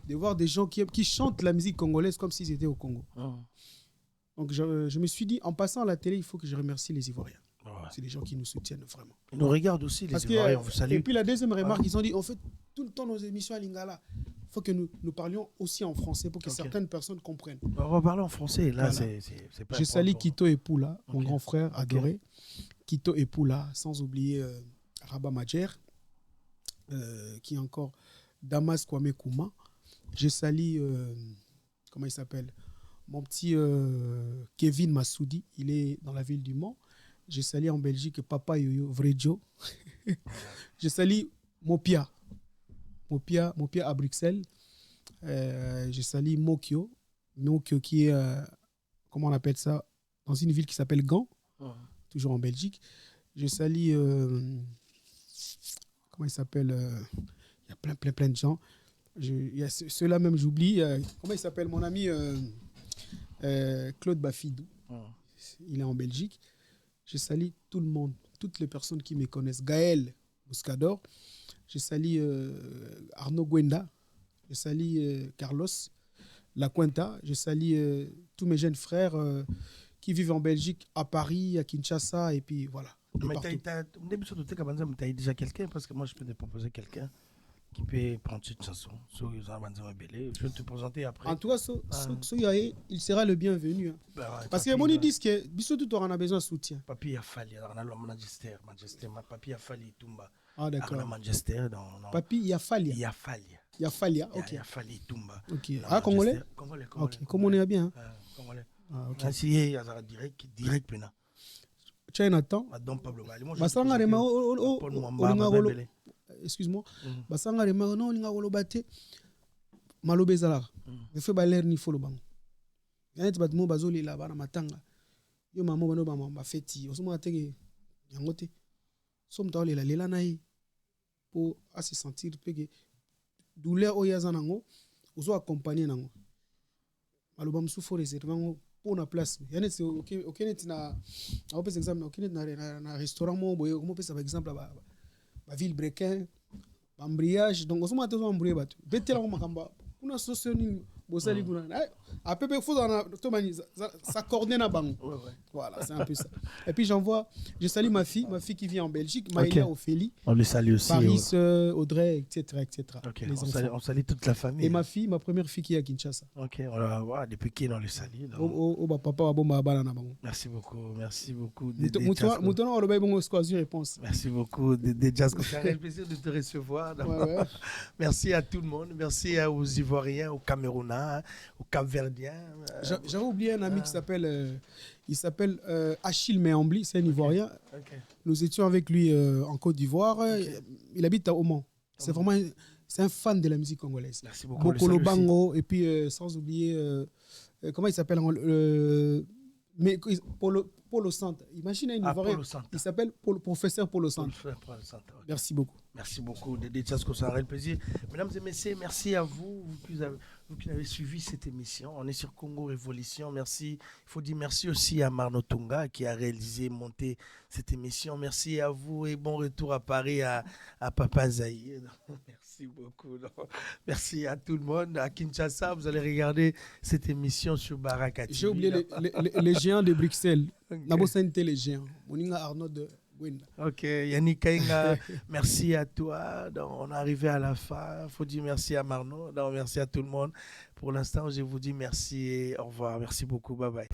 de voir des gens qui chantent la musique congolaise comme s'ils étaient au Congo. Donc je me suis dit, en passant à la télé, il faut que je remercie les Ivoiriens. C'est des gens qui nous soutiennent vraiment. Ils nous regardent aussi, les Ivoiriens, vous saluez. Et puis la deuxième remarque, ils ont dit, on fait tout le temps nos émissions à Lingala. Il faut que nous parlions aussi en français pour que certaines personnes comprennent. On va parler en français, là, voilà. C'est pas. Je salue Kito Epoula, mon grand frère adoré. Kito Epoula, sans oublier Rabat Madjer, qui est encore Damas Kwame Kouma. Je salue, comment il s'appelle, mon petit Kevin Massoudi, il est dans la ville du Mans. Je salue en Belgique Papa Yoyo Vrejo. Je salue Mopia à Bruxelles. Je salue Mokyo qui est, comment on appelle ça, dans une ville qui s'appelle Gand, toujours en Belgique. Je salue, comment il s'appelle, il y a plein de gens. Il y a ceux-là même, j'oublie. Comment il s'appelle, mon ami Claude Bafidou. Il est en Belgique. Je salue tout le monde, toutes les personnes qui me connaissent. Gaël Bouscador. Je salue Arnaud Gwenda. Je salue Carlos La Cuenta. Je salue tous mes jeunes frères qui vivent en Belgique, à Paris, à Kinshasa, et puis voilà. Mais tu as déjà quelqu'un, parce que moi je peux te proposer quelqu'un qui peut prendre cette chanson. Je vais te présenter après. En tout cas, il sera le bienvenu. Hein. Parce que mon dit que Bissot tout aura besoin de soutien. Papi a fallu, on a Manchester, Papi a fallu Tumba. Ah d'accord. On a Manchester dans Papi il y a fallu. Il y a fallu. Il y a fallu, OK. Il y a fallu Tumba. OK. Ah Congolais? Congolais. OK. Comme on est bien. Congolais. Ah OK. Ainsi il y a direct pena. Tiens Nathan. Madame Pablo Bali. Basanga rema excuse-moi. Basanga rema non linga wolo bate. Malobe zala. Me fait baler ni folo bang. Yaneti batmo bazoli la bana matanga. Yo mamo bano ba feti. Osuma atenge yangote. Somta olela lela nayi pour se sentir que douleur oyaza nango ozo accompagner nango. Maloba msufo réserve pour na place. Yaneti OK net na on peut exemple OK net na restaurant mo boye comme par exemple ba ville brequin embrayage donc osuma te zo embrayer batu betela ko makamba kuna sosioni bosali kuna a peu faut dans to mani s'accorder na bango. Voilà, c'est un peu ça. Et puis je salue ma fille qui vit en Belgique, Maïla Ophélie. On le salue aussi. Paris, Audrey, etc. Okay. On salue toute la famille. Et ma première fille qui est à Kinshasa. OK, on va voir depuis qui on le salue. Papa bomba bala na bango. Merci beaucoup. Moutono on le bail bon réponse. Merci beaucoup de Jazz. C'est un plaisir de te recevoir. Ouais. Merci à tout le monde. Merci aux Ivoiriens, aux Camerounais, aux Cap-Verdiens. J'avais oublié un ami qui s'appelle Achille Méambli, c'est un Ivoirien. Okay. Nous étions avec lui en Côte d'Ivoire. Okay. Il habite à Oman. C'est un fan de la musique congolaise. Merci beaucoup. Bokolo Bango et puis sans oublier comment il s'appelle Mais Polo Centre. Imaginez un Ivoirien. Il s'appelle professeur Polo Centre. Merci beaucoup. Merci beaucoup, Dédé Tchasko, ça a le plaisir. Mesdames et messieurs, merci à vous, vous qui avez suivi cette émission. On est sur Congo Révolution. Merci. Il faut dire merci aussi à Marno Tunga qui a réalisé, monté cette émission. Merci à vous et bon retour à Paris à Papa Zahir. Merci beaucoup. Merci à tout le monde. À Kinshasa, vous allez regarder cette émission sur Baraka TV. J'ai oublié les géants de Bruxelles. Nabo Sente les géants. Moninga Arnaud de Gwenda. Ok, Yannick Kainga, merci à toi. Donc, on est arrivé à la fin. Il faut dire merci à Marno. Donc, merci à tout le monde. Pour l'instant, je vous dis merci et au revoir. Merci beaucoup. Bye bye.